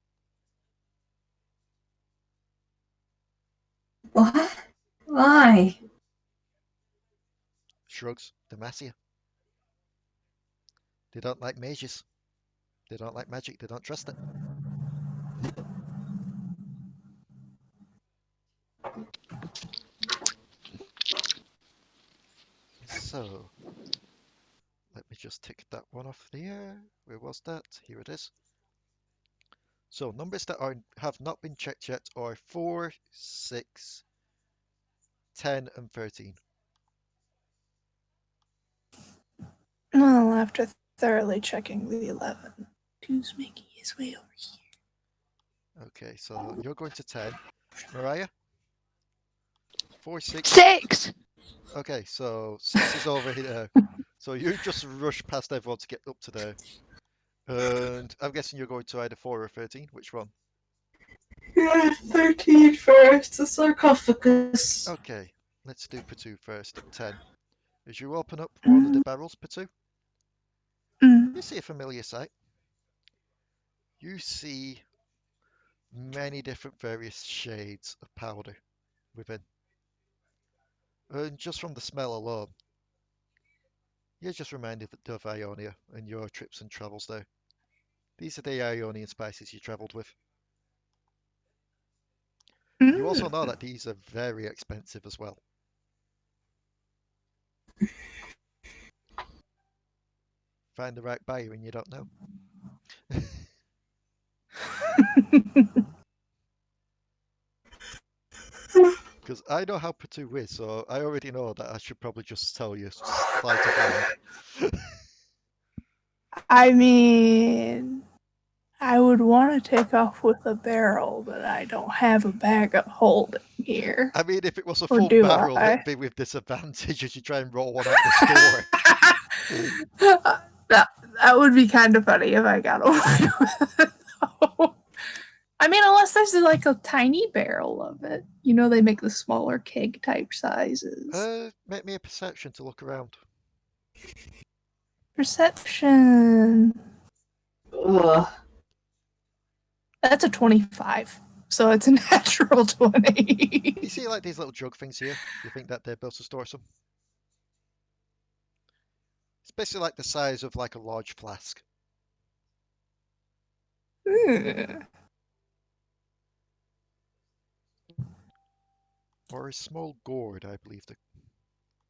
What? Why? Shrugs. Demacia. They don't like mages. They don't like magic. They don't trust it. So, let me just tick that one off there. Where was that? Here it is. So, numbers that have not been checked yet are 4, 6, 10, and 13. Well, after thoroughly checking the 11, who's making his way over here? Okay, so you're going to 10. Mariah? 4, 6. 6. Okay, so 6 is over here. So you just rush past everyone to get up to there. And I'm guessing you're going to either 4 or 13. Which one? Yeah, 13 first, the sarcophagus. Okay, let's do Potoo first at 10. As you open up one of the barrels, Potoo, you see a familiar sight. You see many different various shades of powder within. And just from the smell alone, you're just reminded of Ionia and your trips and travels there. These are the Ionian spices you travelled with. You also know that these are very expensive as well. Find the right buyer and you don't know. Because I know how Potoo is, so I already know that I should probably just tell you sleight of hand. I mean, I would want to take off with a barrel, but I don't have a bag of holding here. I mean, if it was a Or full do barrel, I? it'd be with disadvantage as you try and roll one out the store. that would be kind of funny if I got away with it. I mean, unless there's like a tiny barrel of it. You know, they make the smaller keg type sizes. Make me a perception to look around. Perception. Ugh. That's a 25. So it's a natural 20. You see like these little jug things here? You think that they're able to store some? It's basically like the size of like a large flask. Or a small gourd, I believe that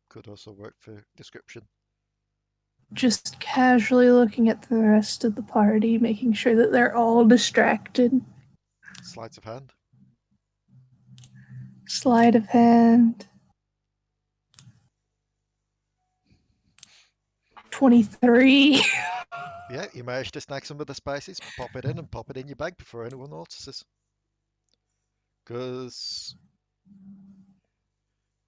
could also work for description. Just casually looking at the rest of the party, making sure that they're all distracted. Sleight of hand. Sleight of hand. 23. Yeah, you managed to snag some of the spices, pop it in and pop it in your bag before anyone notices. Because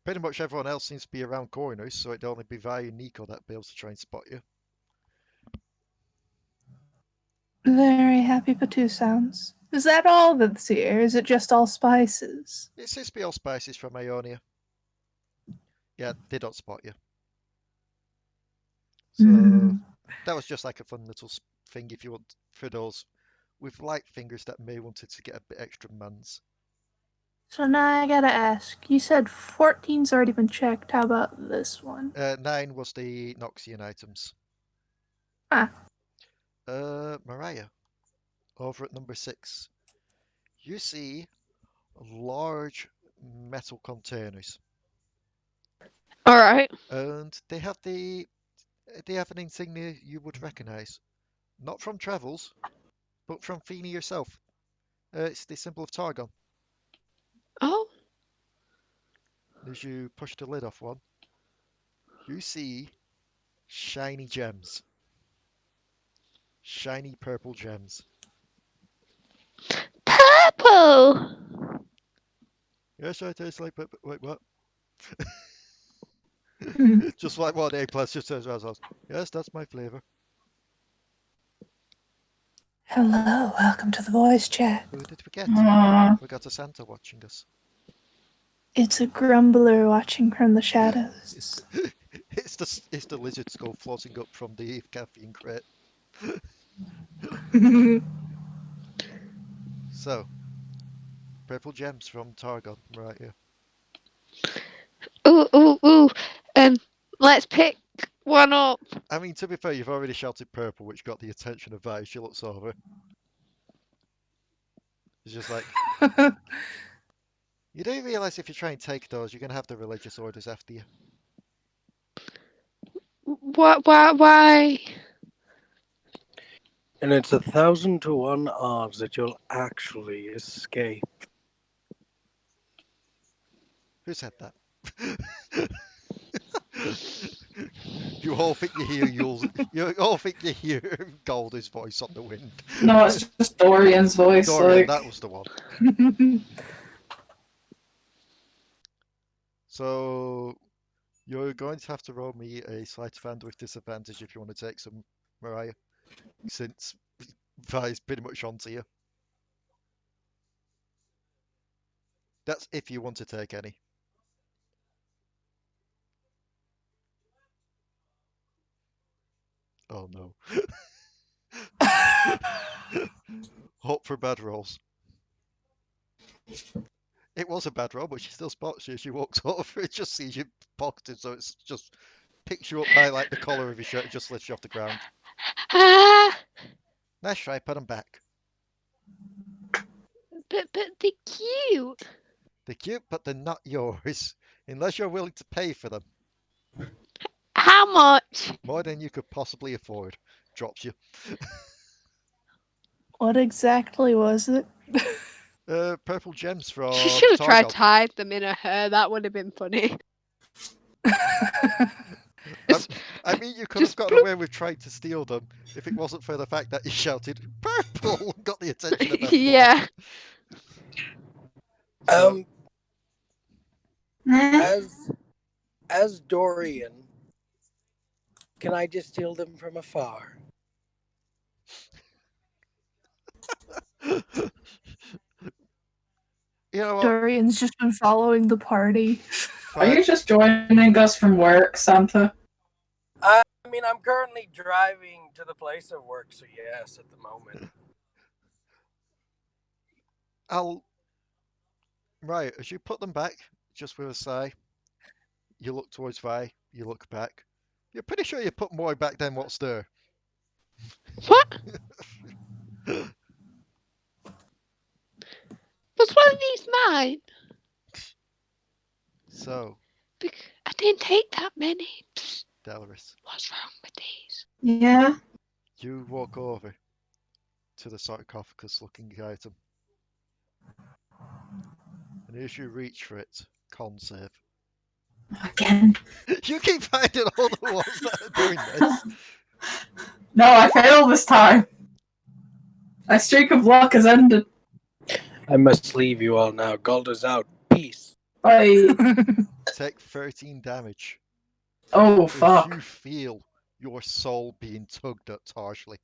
pretty much everyone else seems to be around corners, so it'd only be via Nico that'd be able to try and spot you. Very happy Potoo sounds. Is that all that's here? Is it just all spices? It seems to be all spices from Ionia. Yeah, they don't spot you. So that was just like a fun little thing if you want for those with light fingers that may wanted to get a bit extra mans. So now I gotta ask. You said 14's already been checked. How about this one? 9 was the Noxian items. Ah. Mariah, over at number 6, you see large metal containers. All right. And they have an insignia you would recognize. Not from Travels, but from Phoenyrie herself. It's the symbol of Targon. Oh. As you push the lid off one, you see shiny gems. Shiny purple gems. Purple. Yes, I taste like purple. Wait, what? Just like what A plus just says as us. Yes, that's my flavor. Hello, welcome to the voice chat. Who did we get? We got a Santa watching us. It's a grumbler watching from the shadows. It's the lizard skull floating up from the caffeine crate. So, purple gems from Targon, right here. Ooh, ooh, ooh. Let's pick one up. I mean, to be fair, you've already shouted purple, which got the attention of Vi. She looks over. It's just like, you do realise if you try and take those, you're going to have the religious orders after you. Why? And it's 1,000 to 1 odds that you'll actually escape. Who said that? You all think you hear you all think you hear Galder's voice on the wind. No, it's just Dorian's voice. Dorian, that was the one. So you're going to have to roll me a sleight of hand with disadvantage if you want to take some, Mariah, since Vi's pretty much onto you. That's if you want to take any. Oh no. Hope for bad rolls. It was a bad roll, but she still spots you as she walks over. It just sees you pocketed, so it's just picks you up by like the collar of your shirt and just lifts you off the ground. Ah. Nice try, put them back. But they're cute. They're cute, but they're not yours. Unless you're willing to pay for them. How much? More than you could possibly afford. Drops you. What exactly was it? Purple gems from She should have tried Targon. to hide them in her hair. That would have been funny. I mean, you could have gotten away with trying to steal them if it wasn't for the fact that you shouted "purple," got the attention of everyone. Yeah. So, As Dorian, can I just steal them from afar? You know what? Dorian's just been following the party. Are Fine. you just joining us from work, Santa? I mean, I'm currently driving to the place of work, so yes, at the moment. Right, as you put them back, just with a sigh, you look towards Vi, you look back. You're pretty sure you put more back than what's there. What? Was one of these mine? So, I didn't take that many. Psst, Delris, what's wrong with these? Yeah. you walk over to the sarcophagus looking item. And as you reach for it, con save. Again. You keep finding all the ones that are doing this. No, I failed this time. My streak of luck has ended. I must leave you all now. Galder's out. Peace. Bye. Take 13 damage. Oh, As fuck. you feel your soul being tugged at harshly.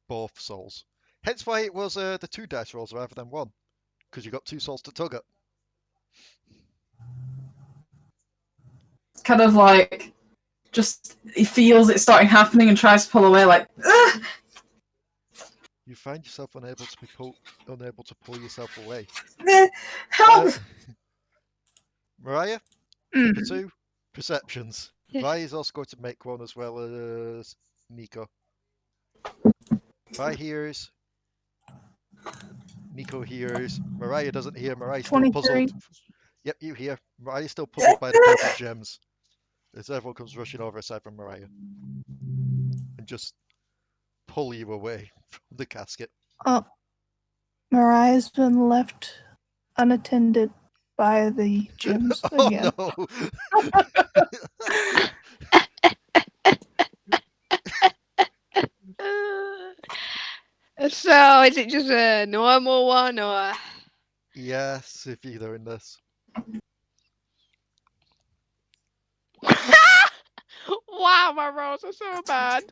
Both souls. Hence why it was the 2 dice rolls rather than 1. Because you got 2 souls to tug at. Kind of like, just, he feels it starting happening and tries to pull away like, ugh! You find yourself unable to pull yourself away. Help! Mariah, Mm. Potoo, perceptions. Yeah. Vi is also going to make one as well as Nico. Vi hears. Nico hears. Mariah doesn't hear. Mariah's still 23. puzzled. Yep, you hear. Mariah's still puzzled by the purple gems. As everyone comes rushing over aside from Mariah. And just pull you away from the casket. Oh, Mariah's been left unattended by the gems Oh again. no! So, is it just a normal one or? Yes, if you're doing this. Wow, my rolls are so bad.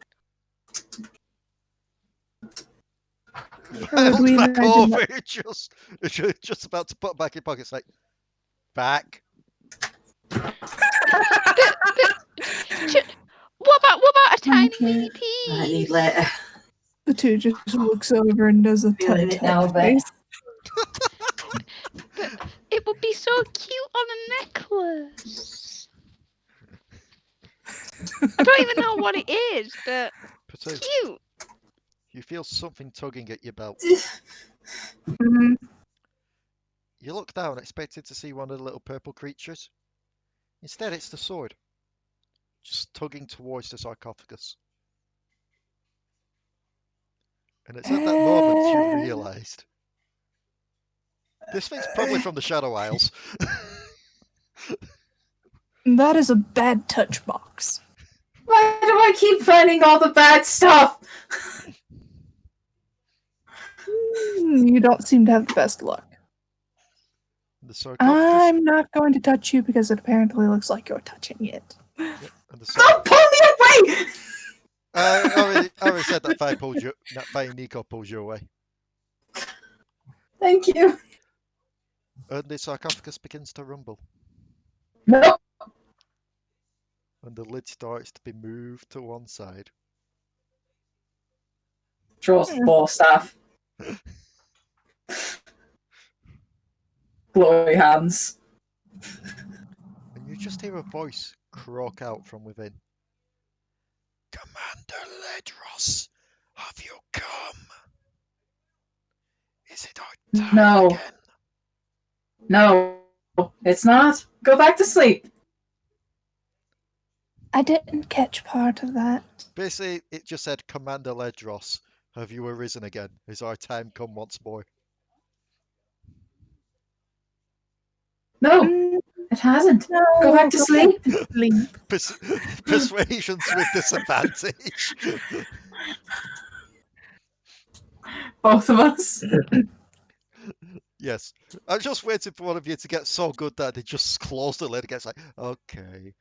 Would we Back imagine over, just about to put back in pockets, like back. What about a tiny Okay. mini I need piece? later. The two just looks over and does a Feeling it now, tut-tut but- face. But it would be so cute on a necklace. I don't even know what it is, but Potoo, cute. you feel something tugging at your belt. Mhm. You look down, expecting to see one of the little purple creatures. Instead, it's the sword, just tugging towards the sarcophagus. And it's at that moment you realised. This thing's probably from the Shadow Isles. That is a bad touch box. Why do I keep finding all the bad stuff? You don't seem to have the best luck. The sarcophagus. I'm not going to touch you because it apparently looks like you're touching it. Yep, and the Don't pull me away! I already said that Fi Nico pulls you away. Thank you. And the sarcophagus begins to rumble. No. And the lid starts to be moved to one side. Draws the ball staff. Glory hands. And you just hear a voice croak out from within. Commander Ledros, have you come? Is it our time No. again? No, it's not. Go back to sleep. I didn't catch part of that. Basically, it just said, Commander Ledros, have you arisen again? Is our time come once more? No, Mm, it hasn't. no, Go back to sleep. sleep. Persuasions with disadvantage. Both of us. Yes. I'm just waiting for one of you to get so good that they just close the lid again. It's like, okay.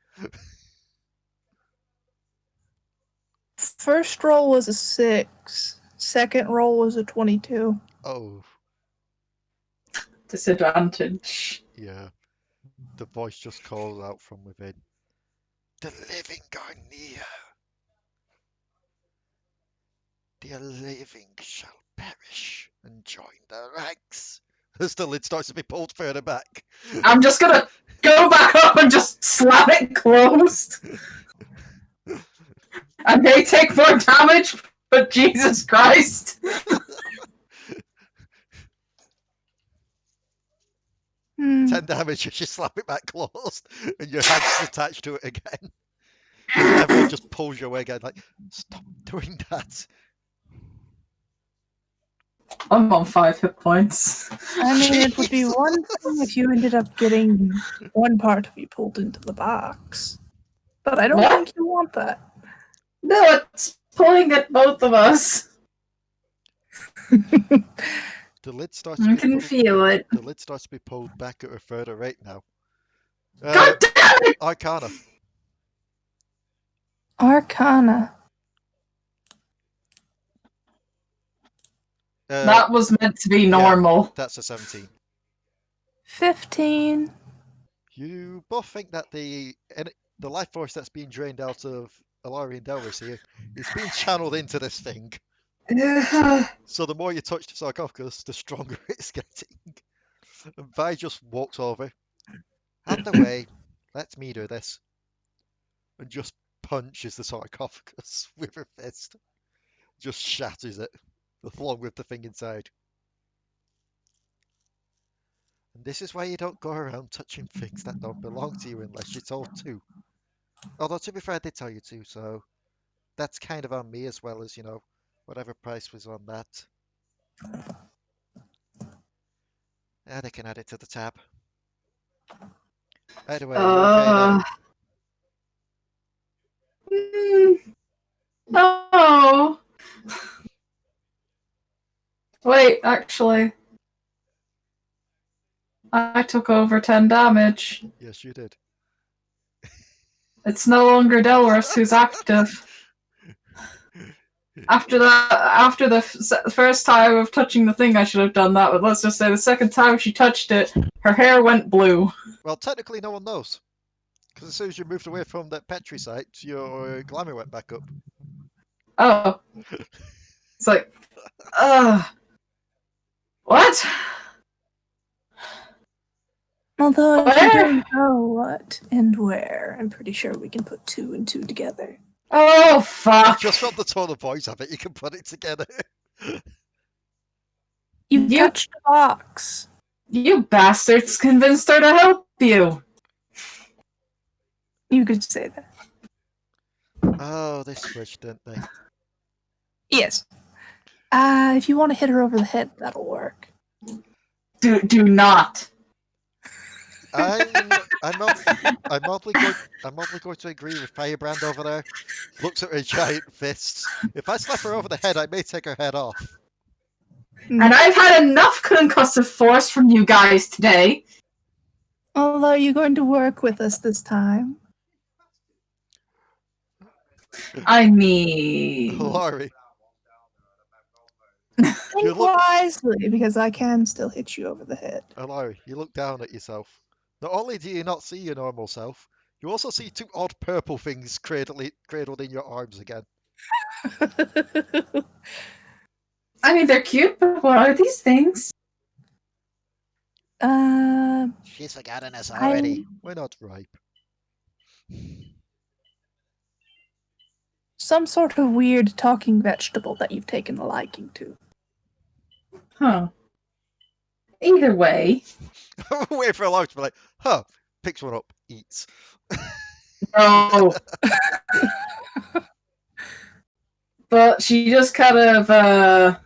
First roll was a 6. Second roll was a 22. Oh. disadvantage. Yeah. The voice just calls out from within. The living are near. The living shall perish and join the ranks. As the lid starts to be pulled further back. I'm just gonna go back up and just slam it closed. I may take more damage, but Jesus Christ. 10 damage as you slam it back closed, and your hand's attached to it again. And everyone just pulls you away again, like, stop doing that. I'm on 5 hit points. I mean, it would be Jeez. one thing if you ended up getting one part of you pulled into the box. But I don't What? think you want that. No, it's pulling at both of us. The lid starts to I be can pulled, feel it. the lid starts to be pulled back at a further rate now. God damn it! Arcana. Arcana. That was meant to be normal. That's a 17. 15. You both think that the life force that's being drained out of Alari and Delris here is being channeled into this thing. So the more you touch the sarcophagus, the stronger it's getting. And Vi just walks over. Out the way. Let me do this. And just punches the sarcophagus with her fist. Just shatters it, along with the thing inside. And this is why you don't go around touching things that don't belong to you unless you're told to. Although, to be fair, I did tell you to, so that's kind of on me as well as, whatever price was on that. And I can add it to the tab. Anyway, you okay now? No. Wait, actually. I took over 10 damage. Yes, you did. It's no longer Delris who's active. After the first time of touching the thing, I should have done that, but let's just say the second time she touched it, her hair went blue. Well, technically no one knows. Because as soon as you moved away from that Petri site, your glamour went back up. Oh. It's like, what? Although, if you Where? don't know what and where, I'm pretty sure we can put 2 and 2 together. Oh, fuck. Just from the tone of voice of it, you can put it together. You touched the box. You bastards convinced her to help you. You could say that. Oh, they switched, didn't they? Yes. If you want to hit her over the head, that'll work. Do not. I'm mildly going to agree with Firebrand over there. Looks at her giant fists. If I slap her over the head, I may take her head off. And I've had enough concussive force from you guys today. Although you're going to work with us this time. I mean... Alari. Think wisely, because I can still hit you over the head. Alari, you look down at yourself. Not only do you not see your normal self, you also see 2 odd purple things cradled in your arms again. I mean, they're cute, but what are these things? She's forgotten us already. We're not ripe. Some sort of weird talking vegetable that you've taken a liking to. Huh. Either way. Wait for a large to be like, picks one up, eats. No. But she just kind of,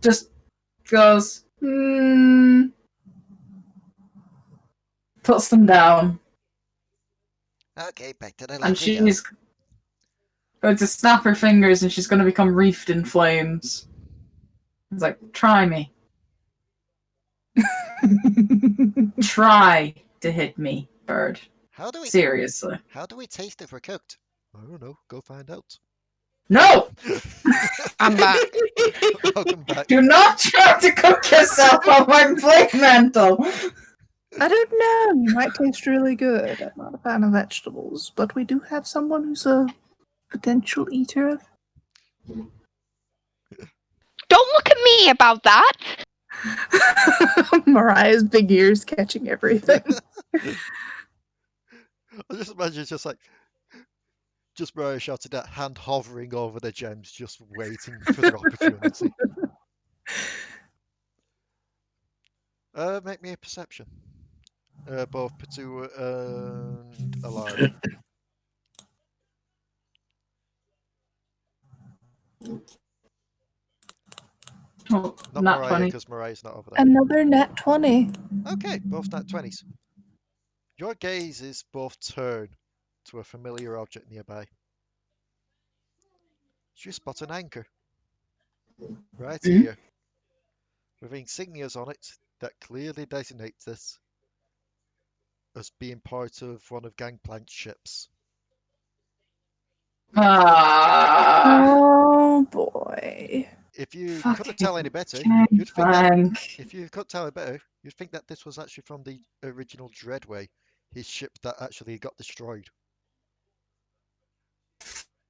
just goes, puts them down. Okay, back to the And she's going to snap her fingers and she's going to become wreathed in flames. It's like, try me. Try to hit me, bird. Seriously. How do we taste if we're cooked? I don't know. Go find out. No! I'm back. Welcome back. Do not try to cook yourself on my flame mantle! I don't know. You might taste really good. I'm not a fan of vegetables, but we do have someone who's a potential eater of. Don't look at me about that. Mariah's big ears catching everything. I just imagine it's just like, just Mariah shouted at, hand hovering over the gems, just waiting for the opportunity. Make me a perception. Both Potoo and Alari. Oh, Not not Mariah, 20. because Mariah's not over there. Another nat 20. Okay, both nat 20s. Your gazes both turn to a familiar object nearby. You spot an anchor. Right here. With insignias on it that clearly designate this as being part of one of Gangplank's ships. Oh boy. If you Fucking couldn't tell any better, Gangplank. you'd think that if you couldn't tell it better, you'd think that this was actually from the original Dreadway, his ship that actually got destroyed.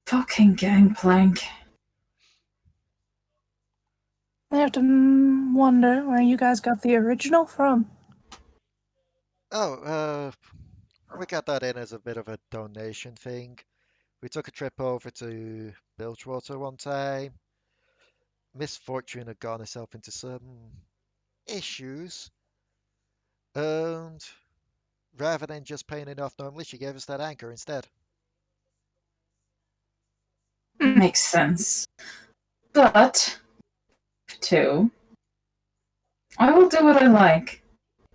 Fucking Gangplank. I have to wonder where you guys got the original from. Oh, we got that in as a bit of a donation thing. We took a trip over to Bilgewater one time. Misfortune had gotten herself into some issues. And rather than just paying it off normally, she gave us that anchor instead. Makes sense. But, two, I will do what I like.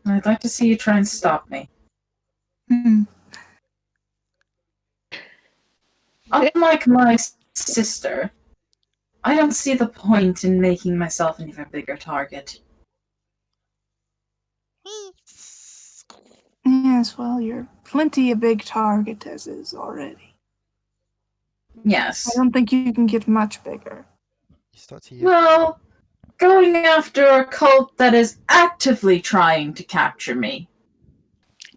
I'd like to see you try and stop me. Unlike my sister, I don't see the point in making myself an even bigger target. Yes, well, you're plenty a big target as is already. Yes. I don't think you can get much bigger. You start to hear. Well, going after a cult that is actively trying to capture me.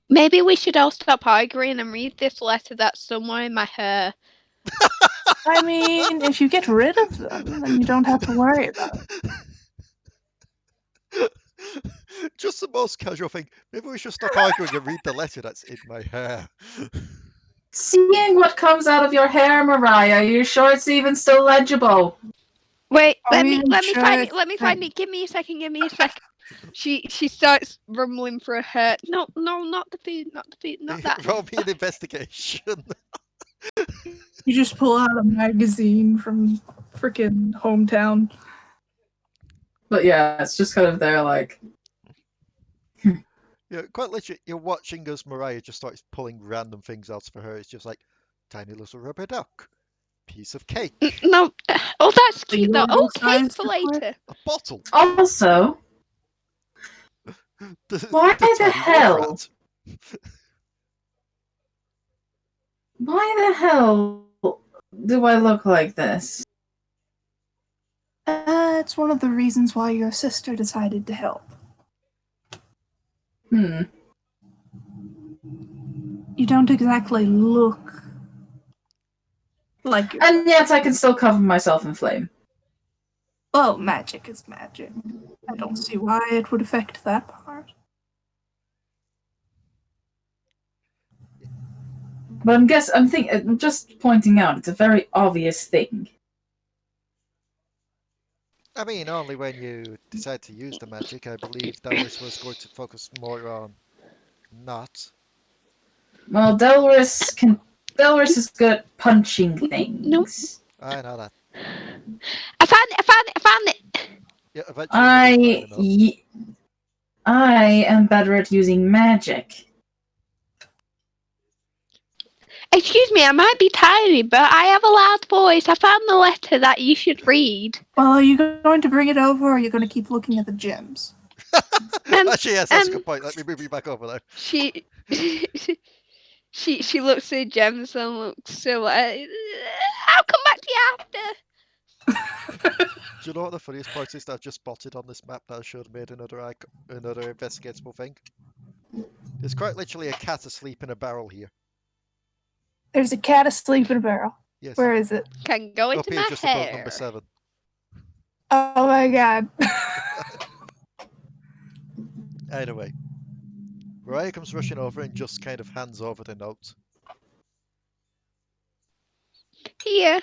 Maybe we should all stop arguing and read this letter that's somewhere in my hair. I mean, if you get rid of them, then you don't have to worry about it. Just the most casual thing. Maybe we should stop arguing and read the letter that's in my hair. Seeing what comes out of your hair, Mariah, are you sure it's even still legible? Wait, Are let we me even sure find it's it. Let me find it. Give me a second. Give me a second. She starts rumbling for her hair. No, not the food. Not the food. Not that. Roll me an investigation. You just pull out a magazine from freaking hometown. But yeah, it's just kind of there like... Yeah, quite literally, you're watching as Mariah just starts pulling random things out for her. It's just like, tiny little rubber duck, piece of cake, No. Oh, that's cute though. Yordle Oh, cake sized for liquid? later. a bottle. Also, Why the tiny wolf hell? rat. why the hell do I look like this? It's one of the reasons why your sister decided to help. Hmm. You don't exactly look like you're... And yet I can still cover myself in flame. Well, magic is magic. I don't see why it would affect that part. But I'm just pointing out, it's a very obvious thing. I mean, only when you decide to use the magic, I believe Delris was going to focus more on not. Well, Delris is good at punching things. Nope. I know that. I found it. Yeah, eventually you'll find enough. I am better at using magic. Excuse me, I might be tiny, but I have a loud voice. I found the letter that you should read. Well, are you going to bring it over, or are you going to keep looking at the gems? Actually, yes, that's a good point. Let me move you back over there. She looks at gems and looks so like, I'll come back to you after. Do you know what the funniest part is that I've just spotted on this map that I should have made another investigatable thing? There's quite literally a cat asleep in a barrel here. There's a cat asleep in a barrel. Yes. Where is it? Can go Up into here my just above number hair. 7. Oh my god. Either way. Mariah comes rushing over and just kind of hands over the note. Here.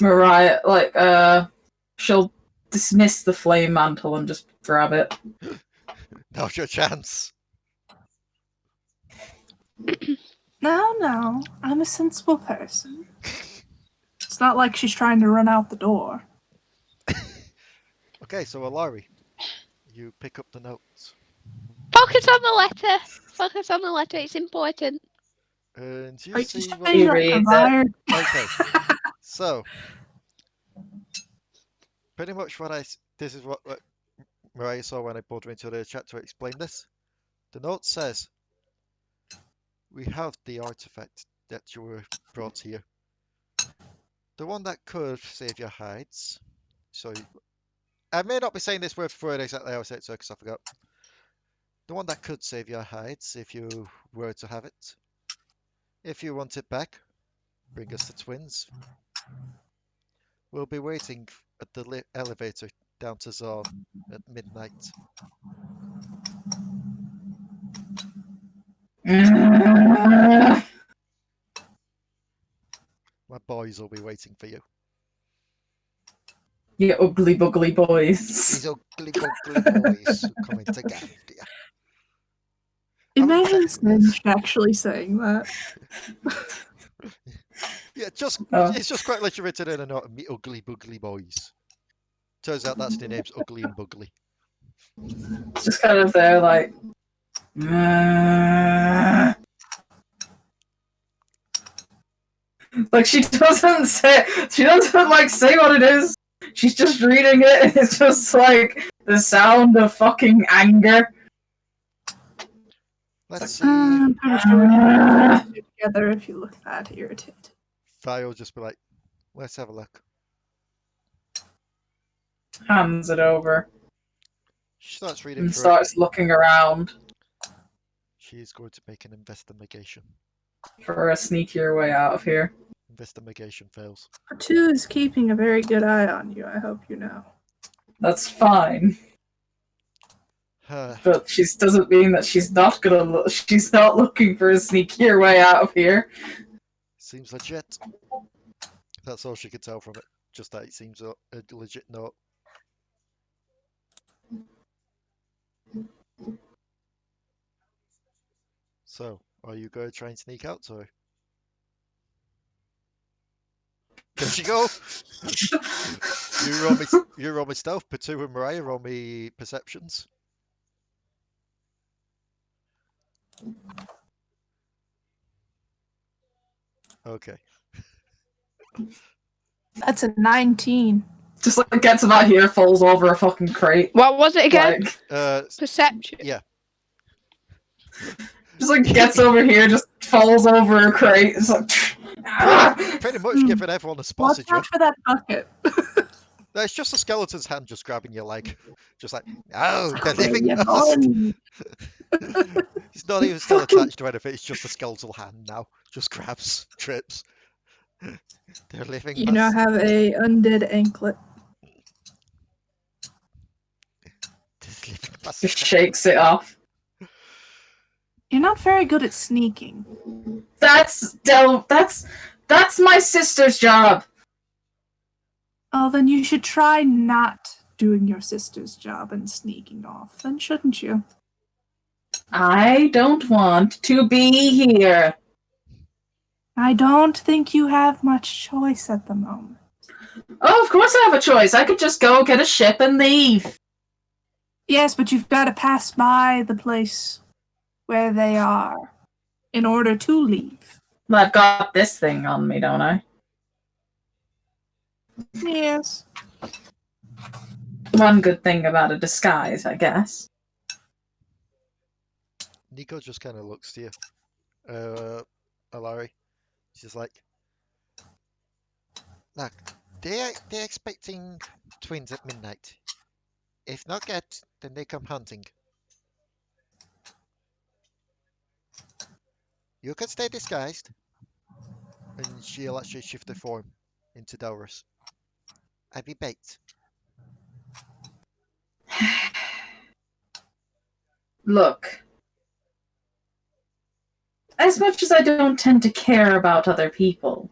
Mariah, she'll dismiss the flame mantle and just grab it. Now's your chance. No, I'm a sensible person. It's not like she's trying to run out the door. Okay, so Alari, you pick up the notes. Focus on the letter. Focus on the letter. It's important. And you Are you see what... saying you're read a it. provider? Okay, so pretty much this is what Mariah saw when I pulled her into the chat to explain this. The note says, we have the artifact that you were brought here. The one that could save your hides. So, I may not be saying this word for word exactly how I said it, because I forgot. The one that could save your hides if you were to have it. If you want it back, bring us the twins. We'll be waiting at the elevator down to Zorn at midnight. My boys will be waiting for you. You ugly buggly boys. These ugly buggly boys who come into Galder. Imagine Singe actually saying that. Yeah, Oh. it's just quite literally written in a note, me ugly buggly boys. Turns out that's their names, Ugly and Bugly. It's just kind of there, like. Like she doesn't say what it is. She's just reading it, and it's just like the sound of fucking anger. Let's see. I'm pretty sure we can put it together if you look that irritated. Vi will just be like, let's have a look. Hands it over She starts reading and through starts looking around it. She's going to make an investigation. for a sneakier way out of here. Investigation fails. Potoo is keeping a very good eye on you, I hope you know. That's fine. But she doesn't mean that she's not she's not looking for a sneakier way out of here. Seems legit. That's all she could tell from it. Just that it seems a legit note. So, are you going to try and sneak out, or? There she go! You roll me stealth, Potoo and Mariah roll me perceptions. Okay. That's a 19. Just like gets about here, falls over a fucking crate. What was it again? Like, Perception. Yeah. just like gets over here, just falls over a crate. It's like, Pretty much giving everyone a Watch spossage. out for that bucket. No, it's just a skeleton's hand just grabbing your leg. Just like, oh, they're Where living you us. going? It's not even still attached to anything, it's just a skeletal hand now. Just grabs, trips. They're living You us. now have a undead anklet. They're living us. just shakes it off. You're not very good at sneaking. That's my sister's job. Oh, then you should try not doing your sister's job and sneaking off, then shouldn't you? I don't want to be here. I don't think you have much choice at the moment. Oh, of course I have a choice. I could just go get a ship and leave. Yes, but you've got to pass by the place where they are in order to leave. Well, I've got this thing on me, don't I? Yes. One good thing about a disguise, I guess. Nico just kind of looks to you. Alari. She's like, Look, they're expecting twins at midnight. If not get, then they come hunting. You can stay disguised, and she'll actually shift her form into Delris. I'd be bait. Look, as much as I don't tend to care about other people,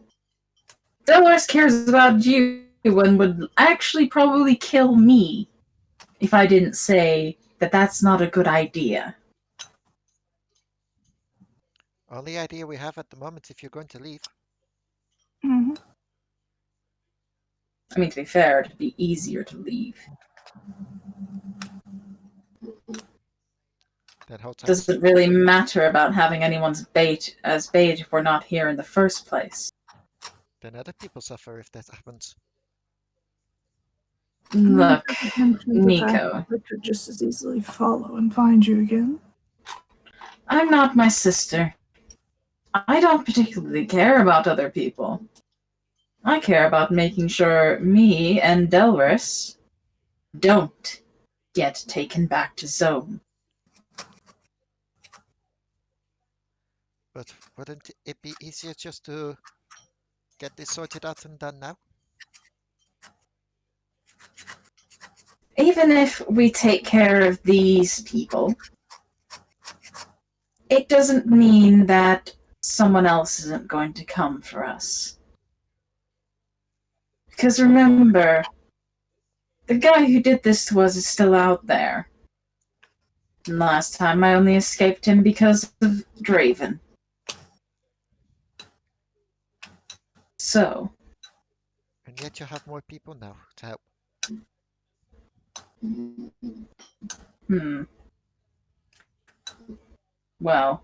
Delris cares about you and would actually probably kill me if I didn't say that that's not a good idea. Only idea we have at the moment if you're going to leave. Mm-hmm. I mean, to be fair, it'd be easier to leave. Then hold tight. Doesn't really matter about having anyone's bait as bait if we're not here in the first place. Then other people suffer if that happens. Look, Nico. Nico. I could just as easily follow and find you again. I'm not my sister. I don't particularly care about other people. I care about making sure me and Delris don't get taken back to Zone. But wouldn't it be easier just to get this sorted out and done now? Even if we take care of these people, it doesn't mean that someone else isn't going to come for us. Because remember, the guy who did this to us is still out there. And last time I only escaped him because of Draven. So. And yet you have more people now to help. Well,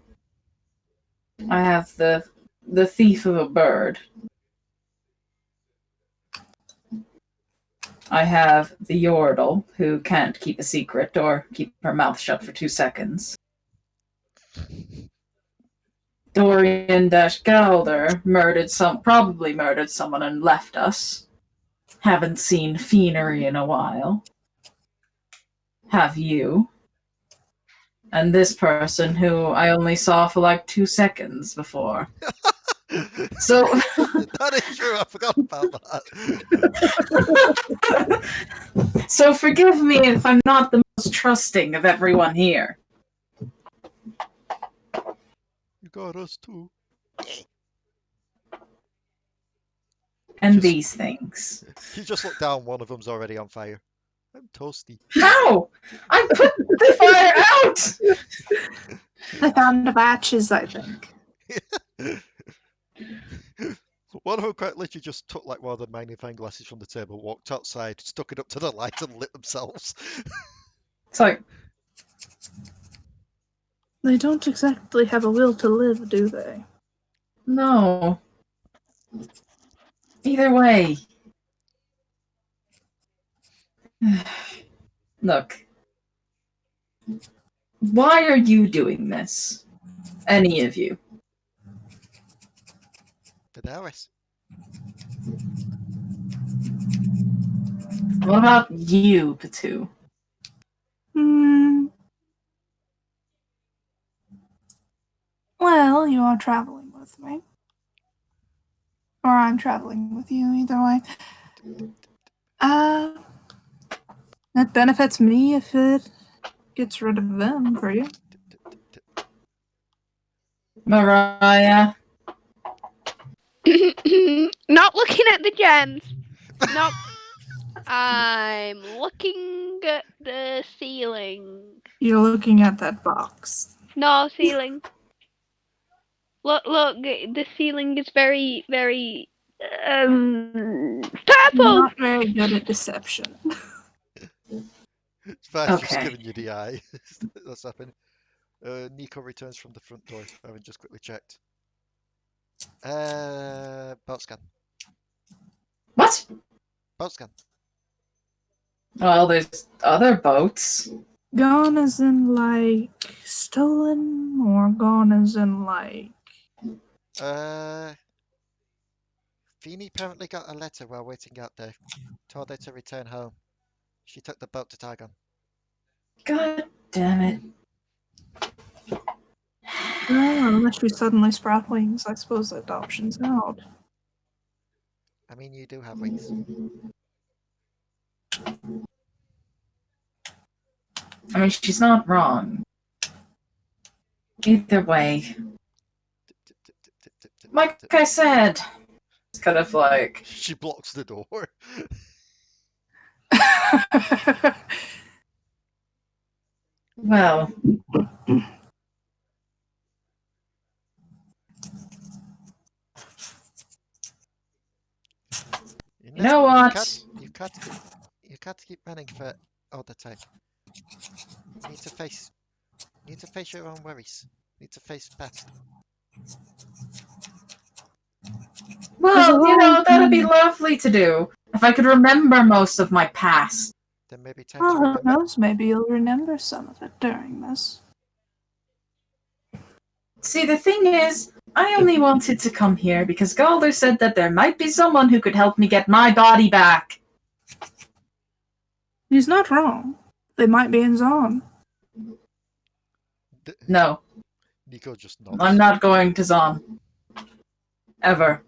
I have the thief of a bird. I have the Yordle, who can't keep a secret or keep her mouth shut for 2 seconds. Dorian-Galder probably murdered someone and left us. Haven't seen Phoenyrie in a while. Have you? And this person who I only saw for like 2 seconds before. So That is true, I forgot about that. So forgive me if I'm not the most trusting of everyone here. You got us too. And these things. You just look down, one of them's already on fire. I'm toasty. No! I put the fire out! I found the matches, I think. One of them quite literally just took like one of the magnifying glasses from the table, walked outside, stuck it up to the light and lit themselves. It's like... They don't exactly have a will to live, do they? No. Either way. Look. Why are you doing this? Any of you? The Delris. What about you, Potoo? Well, you are traveling with me. Or I'm traveling with you, either way. That benefits me if it gets rid of them for you. Mariah? Not looking at the gems. Not. I'm looking at the ceiling. You're looking at that box. No, ceiling. Look, the ceiling is very, very, purple! Not very good at deception. It's fine, Okay. just giving you the eye. That's happening. Nico returns from the front door, having just quickly checked. Boat scan. What? Boat scan. Well, there's other boats. Gone as in, like, stolen, or gone as in, like... Phoenyrie apparently got a letter while waiting out there. Told her to return home. She took the boat to Targon. God damn it. Well, unless you suddenly sprout wings, I suppose that option's out. I mean, you do have wings. I mean, she's not wrong. Either way, like I said, it's kind of like. She blocks the door. Well, you know what? You can't keep running for all the time. You need to face your own worries. You need to face the past. Well, you know, that'd be lovely to do. If I could remember most of my past. Then maybe time to Well, who remember. knows? Maybe you'll remember some of it during this. See, the thing is, I only wanted to come here because Galder said that there might be someone who could help me get my body back. He's not wrong. They might be in Zon. No, Nico just nods. I'm not going to Zon. Ever.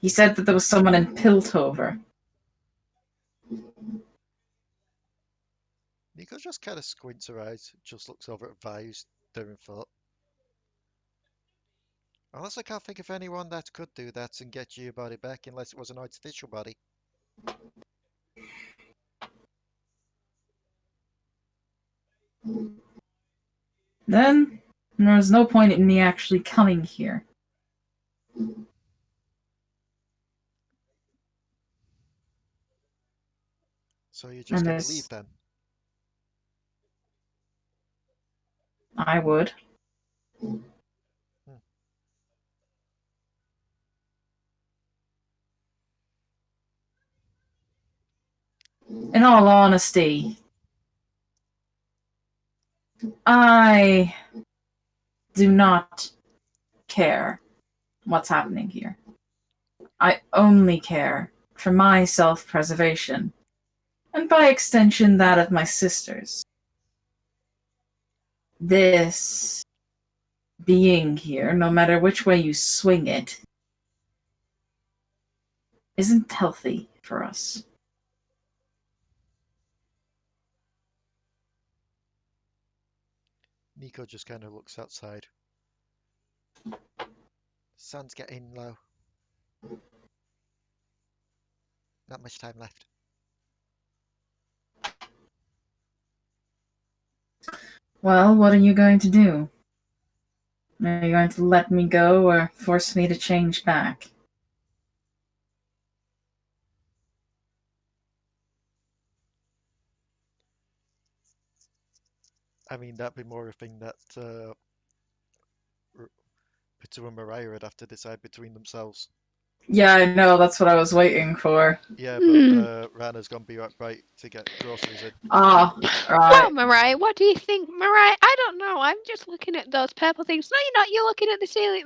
He said that there was someone in Piltover. Nico just kind of squints her eyes, just looks over at Vi, who's there in thought. Unless I can't think of anyone that could do that and get you your body back, unless it was an artificial body. Then, there was no point in me actually coming here. So you're just going to leave then? I would. In all honesty, I do not care what's happening here. I only care for my self-preservation, and by extension that of my sisters. This being here, no matter which way you swing it, isn't healthy for us. Nico just kind of looks outside. The sun's getting low. Not much time left. Well, what are you going to do? Are you going to let me go or force me to change back? I mean, that'd be more a thing that Potoo and Mariah would have to decide between themselves. Yeah, I know, that's what I was waiting for. Yeah, but Ranna's gonna be right to get groceries in. Ah, right. Well, Mariah, what do you think? Mariah, I don't know. I'm just looking at those purple things. No, you're not. You're looking at the ceiling.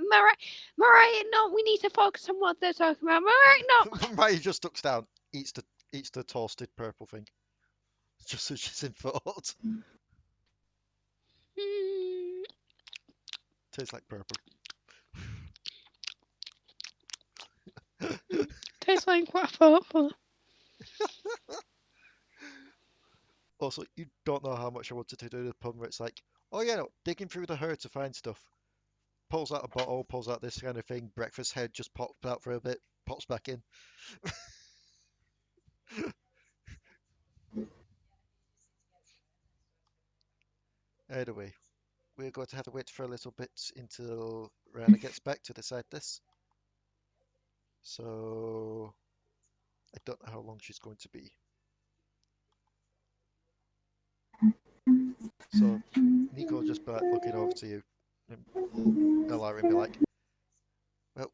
Mariah, no, we need to focus on what they're talking about. Mariah, no. Mariah just looks down, eats the toasted purple thing. Just so she's in thought. Tastes like purple. Tastes like what purple? Also, you don't know how much I wanted to do the pun where it's like, oh yeah, no, digging through the herd to find stuff. Pulls out a bottle, pulls out this kind of thing, breakfast head just pops out for a bit, pops back in. Anyway, we're going to have to wait for a little bit until Ranna gets back to decide this. So, I don't know how long she's going to be. So, Nico will just be like, looking over to you, and Alari and be like, well,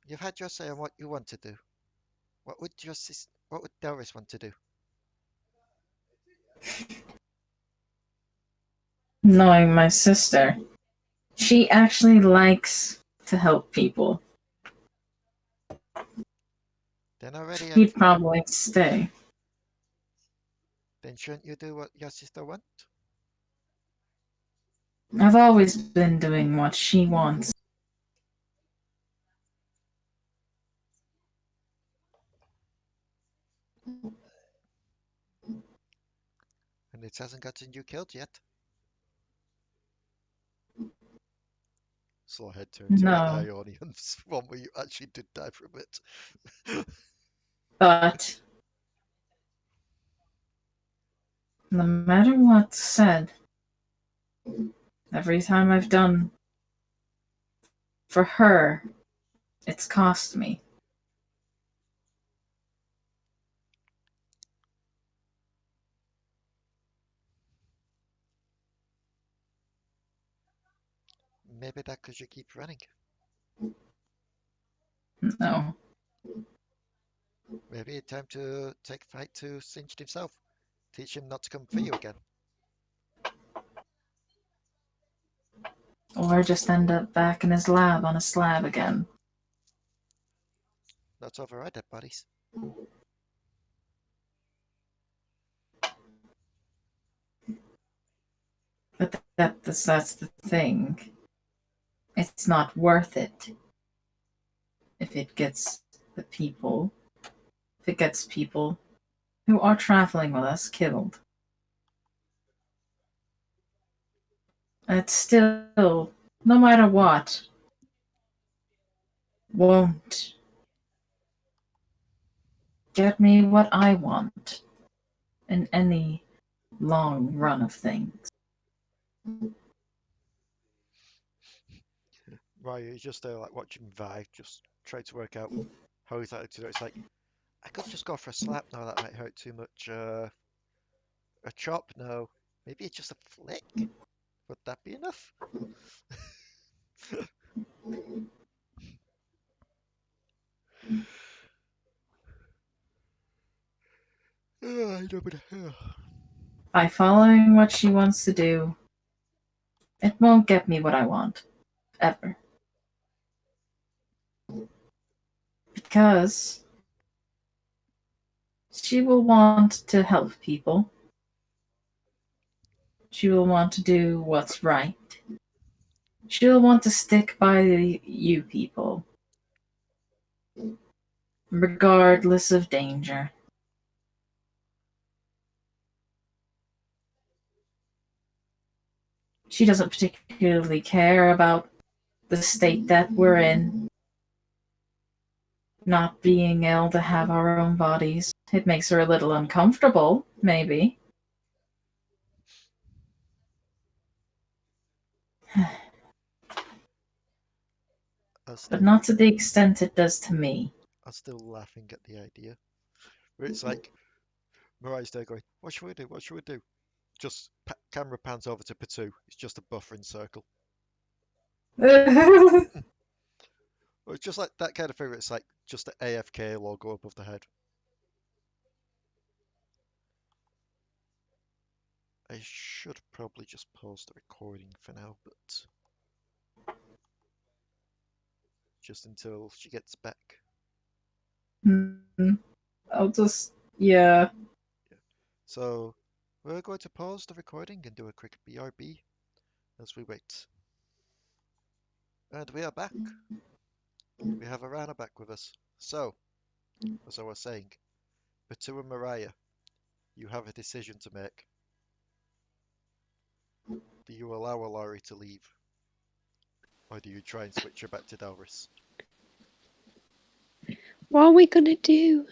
you've had your say on what you want to do. What would Delris want to do? Knowing my sister, she actually likes to help people. Then already, He'd probably stay. then shouldn't you do what your sister wants? I've always been doing what she wants. And it hasn't gotten you killed yet. So head turns to the No. Ionians, one where you actually did die from it. But no matter what's said, every time I've done for her, it's cost me. Maybe that because you keep running. No. Maybe it's time to take a fight to Singed himself. Teach him not to come for you again. Or just end up back in his lab on a slab again. Let's override dead bodies. But that's the thing. It's not worth it. If it gets people who are traveling with us killed. It's still, no matter what, won't get me what I want in any long run of things. Right, you're just there like watching Vi, just trying to work out how he's likely to do it. It's like, I could just go for a slap. No, that might hurt too much. A chop? No. Maybe it's just a flick? Would that be enough? I know, but By following what she wants to do, it won't get me what I want. Ever. Because she will want to help people. She will want to do what's right. She'll want to stick by you people. Regardless of danger. She doesn't particularly care about the state that we're in. Not being able to have our own bodies. It makes her a little uncomfortable, maybe. But not to the extent it does to me. I'm still laughing at the idea. Where it's like, Mariah's there going, what should we do? What should we do? Just camera pans over to Potoo. It's just a buffering circle. Or it's just like that kind of thing. It's like just the AFK logo above the head. I should probably just pause the recording for now, but just until she gets back. I'll just, yeah. So we're going to pause the recording and do a quick BRB as we wait. And we are back. We have Ranna back with us. So, as I was saying, Potoo and Mariah, you have a decision to make. Do you allow Alari to leave? Or do you try and switch her back to Delris? What are we gonna do?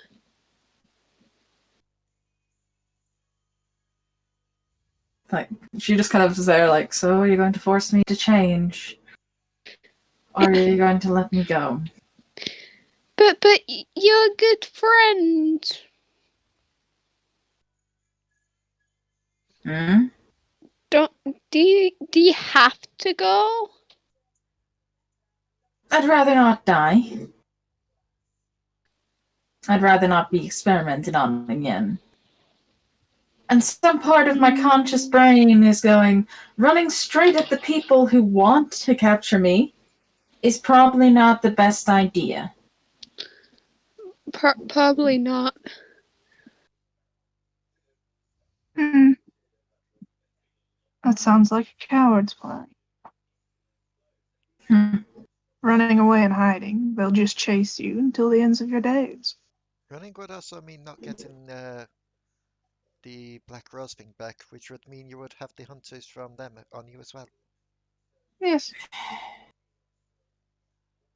Like, she just kind of is there like, so are you going to force me to change? Or are you going to let me go? But you're a good friend. Hmm? Do you have to go? I'd rather not die. I'd rather not be experimented on again. And some part of my conscious brain is going, running straight at the people who want to capture me is probably not the best idea. Probably not. Hmm. That sounds like a coward's plan. Running away and hiding. They'll just chase you until the ends of your days. Running would also mean not getting the Black Rose thing back, which would mean you would have the hunters from them on you as well. Yes.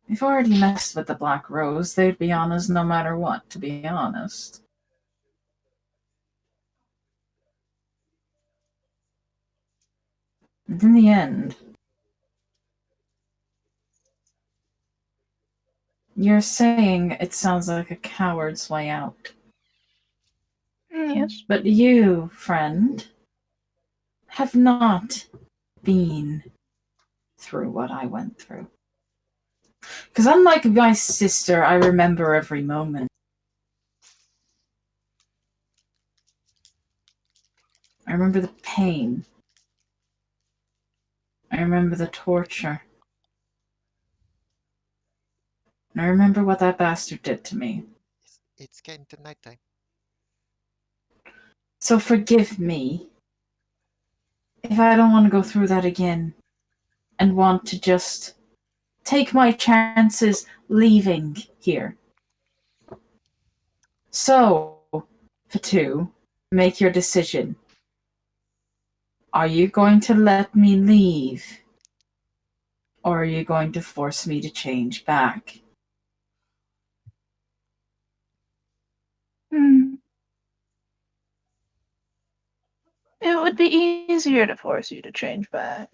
We've already messed with the Black Rose. They'd be on us no matter what, to be honest. And in the end, you're saying it sounds like a coward's way out. Yes. But you, friend, have not been through what I went through. Because unlike my sister, I remember every moment. I remember the pain. I remember the torture. And I remember what that bastard did to me. It's getting to nighttime. So forgive me if I don't want to go through that again and want to just take my chances leaving here. So, Potoo, make your decision. Are you going to let me leave? Or are you going to force me to change back? It would be easier to force you to change back.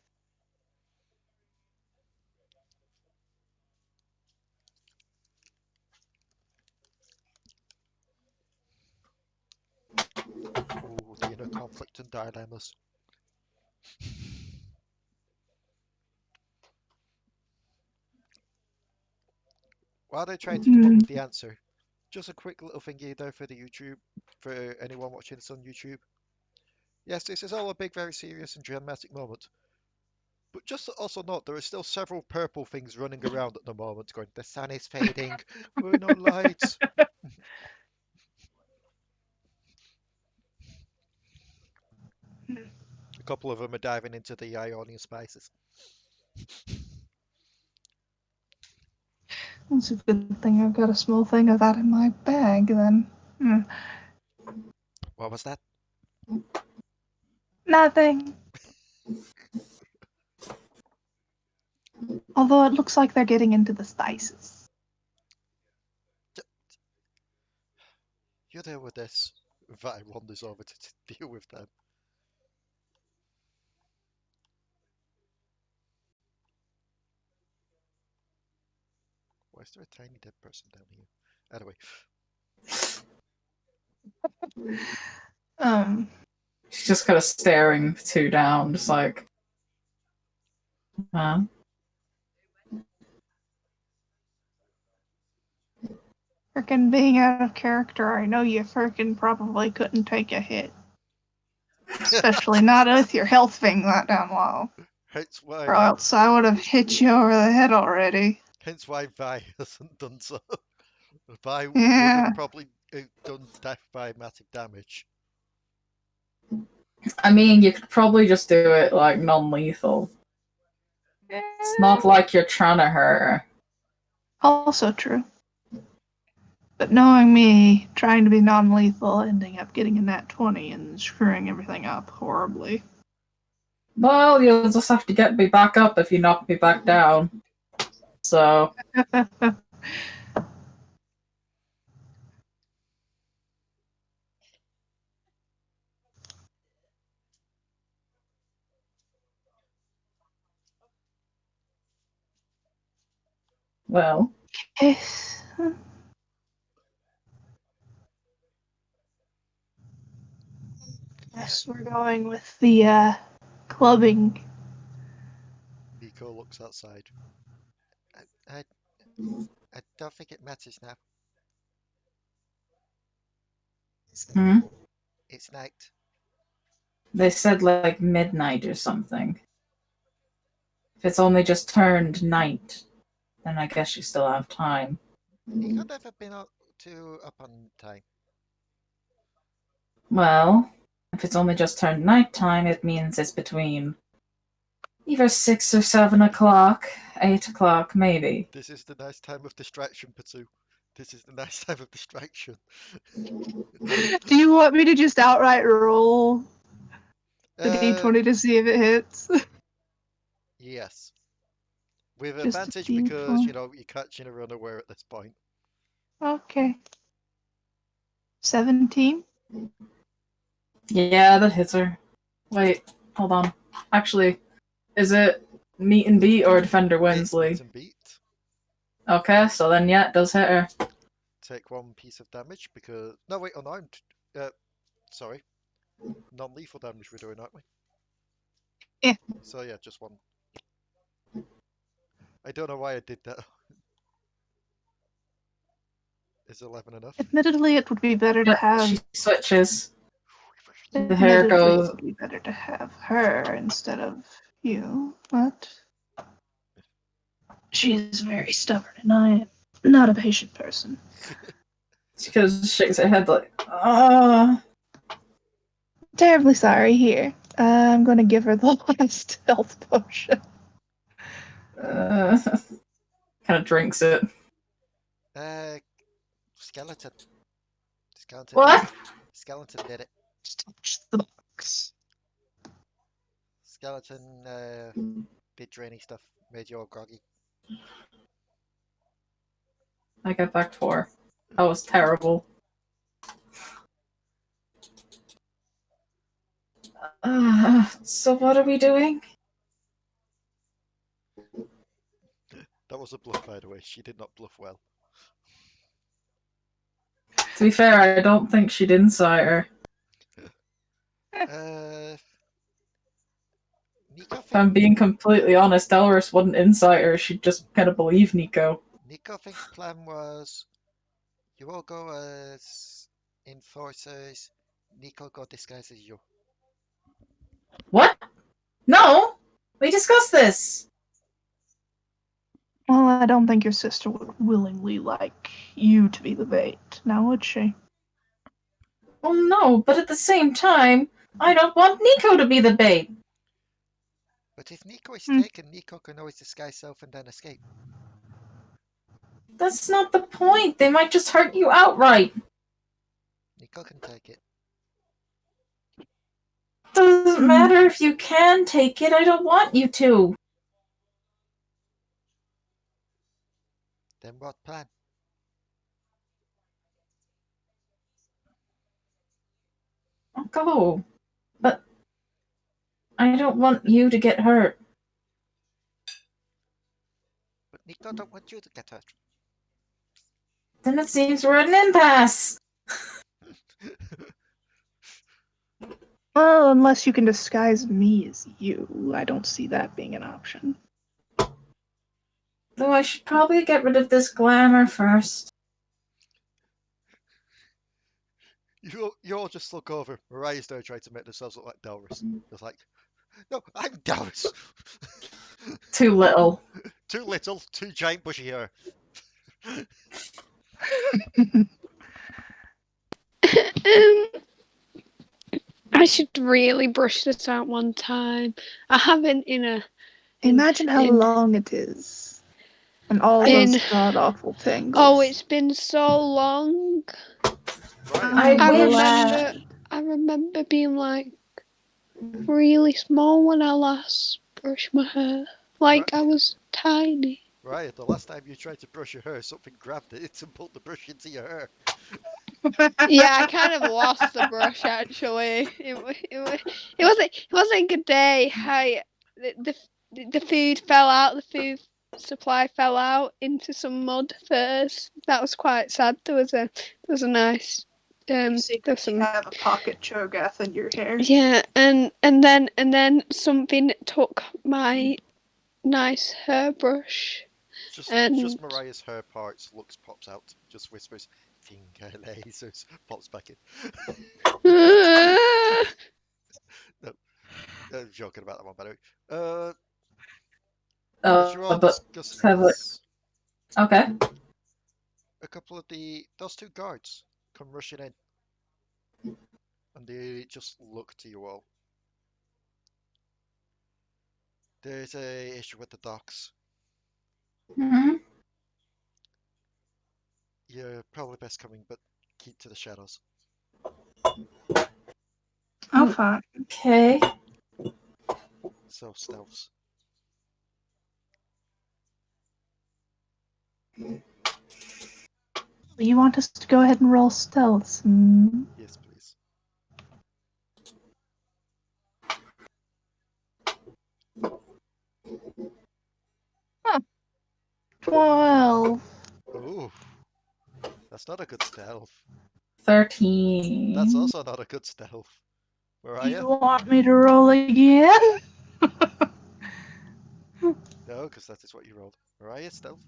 Oh, the inner conflict and dilemmas. While they're trying to come up with the answer, just a quick little thingy there for the YouTube, for anyone watching this on YouTube. Yes, this is all a big, very serious and dramatic moment. But just to also note, there are still several purple things running around at the moment going, the sun is fading, we're no lights. A couple of them are diving into the Ionian spices. It's a good thing I've got a small thing of that in my bag, then. What was that? Nothing. Although it looks like they're getting into the spices. You deal with this. Vi wanders over to deal with them. Why is there a tiny dead person down here? Anyway. She's just kind of staring Potoo down, just like, huh? Frickin' being out of character, I know you frickin' probably couldn't take a hit. Especially not with your health thing that down low. Hence why. Or else I would have hit you over the head already. Hence why Vi hasn't done so. Vi would Yeah. have probably done death by massive damage. I mean, you could probably just do it, like, non-lethal. It's not like you're trying to hurt her. Also true. But knowing me, trying to be non-lethal, ending up getting a nat 20 and screwing everything up horribly. Well, you'll just have to get me back up if you knock me back down. So... Well... Yes. Yes, we're going with the clubbing. Nico looks outside. I don't think it matters now. Hmm? It's night. They said like midnight or something. If it's only just turned night, then I guess you still have time. You could never been up on time. Well, if it's only just turned nighttime, it means it's between either 6 or 7 o'clock, 8 o'clock, maybe. This is the nice time of distraction, Potoo. This is the nice time of distraction. Do you want me to just outright roll the d20 to see if it hits? Yes. With Just a advantage because, D4. you know, you're catching a runaway at this point. Okay. 17? Yeah, that hits her. Wait, hold on. Actually, is it meet and beat or defender Winsley? Meet and beat. Okay, so then yeah, it does hit her. Take 1 piece of damage because... No, wait, unarmed. Sorry. Non-lethal damage we're doing, aren't we? Yeah. So yeah, just 1. I don't know why I did that. Is 11 enough? Admittedly, it would be better to have. She switches. The Admittedly, hair it goes. would be better to have her instead of you, but she's very stubborn, and I am not a patient person. She goes, shakes her head like, ah. Terribly sorry. Here, I'm going to give her the last health potion. Kind of drinks it. Skeleton. Skeleton. What? Skeleton did it. Just touch the box. Skeleton did drainy stuff. Made you all groggy. I got back 4. That was terrible. So what are we doing? That was a bluff, by the way. She did not bluff well. To be fair, I don't think she'd insight her. Nico If I'm being completely honest, Delris wouldn't insight her. She'd just kind of believe Nico. Nico thinks plan was you all go as enforcers. Nico go disguised as you. What? No! We discussed this! Well, I don't think your sister would willingly like you to be the bait, now would she? Well, no, but at the same time, I don't want Nico to be the bait. But if Nico is taken, Nico can always disguise self and then escape. That's not the point. They might just hurt you outright. Nico can take it. Doesn't matter if you can take it. I don't want you to. Then what plan? I'll go. But I don't want you to get hurt. But Nico don't want you to get hurt. Then it seems we're at an impasse. Well, unless you can disguise me as you, I don't see that being an option. Though I should probably get rid of this glamour first. You all just look over. Mariah's there trying to make themselves look like Delris. It's like, no, I'm Delris. Too little. Too little, too giant bushy hair. I should really brush this out one time. I haven't Imagine how long it is. And all those god-awful things. Oh, it's been so long. Right. I remember being like really small when I last brushed my hair. Like I was tiny. Right, the last time you tried to brush your hair, something grabbed it and pulled the brush into your hair. Yeah, I kind of lost the brush actually. It wasn't a good day. The food fell out. The food supply fell out into some mud first. That was quite sad. There was a nice there was some have a pocket cho'gath in your hair. Yeah, and then something took my nice hairbrush. Just Mariah's hair parts pops out, just whispers, finger lasers, pops back in. Joking about that one, by the way. As you're all But discussing kind of like, this, okay. a couple of those two guards come rushing in, and they just look to you all. There's a issue with the docks. Hmm. You're probably best coming, but keep to the shadows. Oh, fine. Okay. So stealths. You want us to go ahead and roll stealth? Hmm. Yes, please. Huh. 12. Oh, that's not a good stealth. 13. That's also not a good stealth. Where are You you? want me to roll again? No, because that is what you rolled. Where are you, stealth?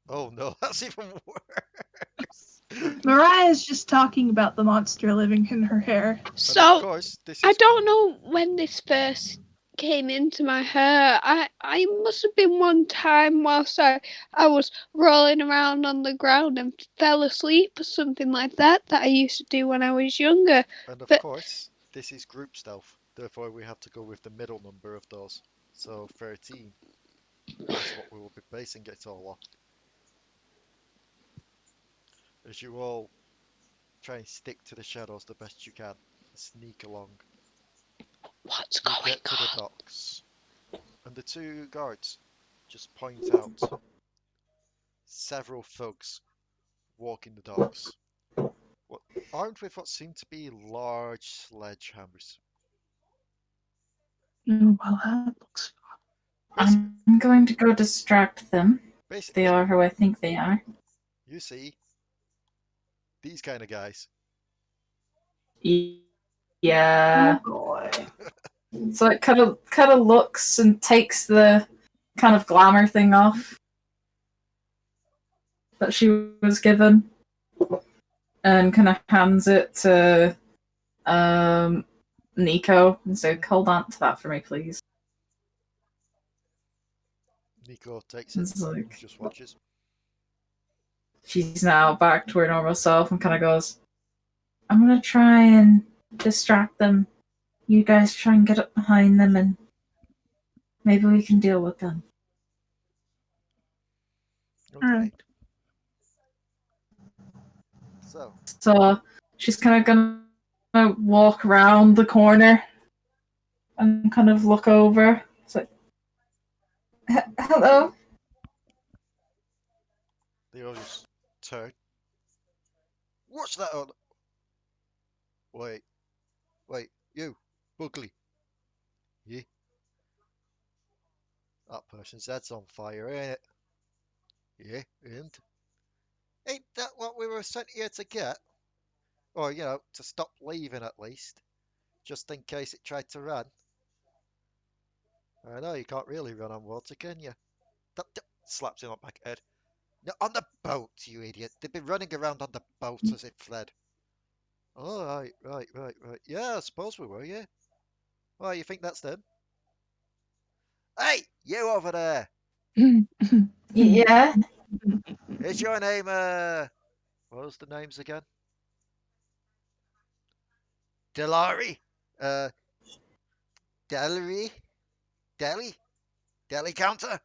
Oh no, that's even worse. Mariah's just talking about the monster living in her hair. And of So course, this I is don't know when this first came into my hair. I must have been one time whilst I was rolling around on the ground and fell asleep or something like that I used to do when I was younger. and of But course, this is group stealth. Therefore, we have to go with the middle number of those. So 13 is what we will be basing it all off. As you all try and stick to the shadows the best you can, sneak along. what's You going get to the on? docks, and the two guards just point out several thugs walking the docks. What armed with what seem to be large sledgehammers. Well, that looks. Basically, I'm going to go distract them. They basically, are who I think they are. you see these kind of guys. Yeah. Oh boy. So it kind of looks and takes the kind of glamour thing off that she was given, and kind of hands it to Nico and said, "Hold on to that for me, please." Nico takes it It's and like just watches. she's now back to her normal self and kind of goes, "I'm gonna try and distract them. You guys try and get up behind them, and maybe we can deal with them." Okay. So, So she's kind of gonna walk around the corner and kind of look over. It's like, hello. they all just turn. What's that on? Wait, wait, you, Bugley. Yeah, that person's head's on fire, ain't it? Yeah, and ain't that what we were sent here to get? Or, to stop leaving at least, just in case it tried to run. I know you can't really run on water, can you? Slaps him on the back head. No, on the boat, you idiot. They've been running around on the boat as it fled. Oh, right. Yeah, I suppose we were, yeah. Why, you think that's them? Hey, you over there! Yeah. Is your name, what was the names again? Delari? Uh, Delri? Deli? Deli counter?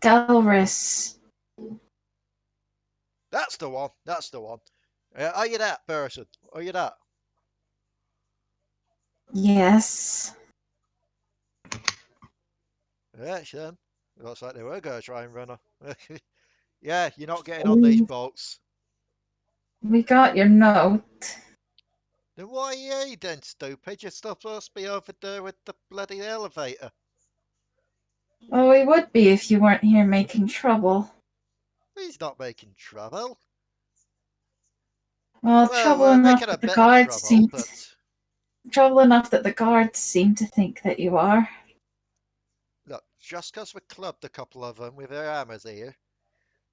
Delris. That's the one. That's the one. Are you that person? Are you that? Yes. Yeah, then. Looks like they were going to try and run her. Yeah, you're not getting on these boats. We got your note. Then why are you then, stupid? You're supposed to be over there with the bloody elevator. Well, we would be if you weren't here making trouble. He's not making trouble. Well, Well, trouble we're enough making a that the bit of guards trouble, seem but trouble enough that the guards seem to think that you are. look, just 'cause we clubbed a couple of them with their hammers here,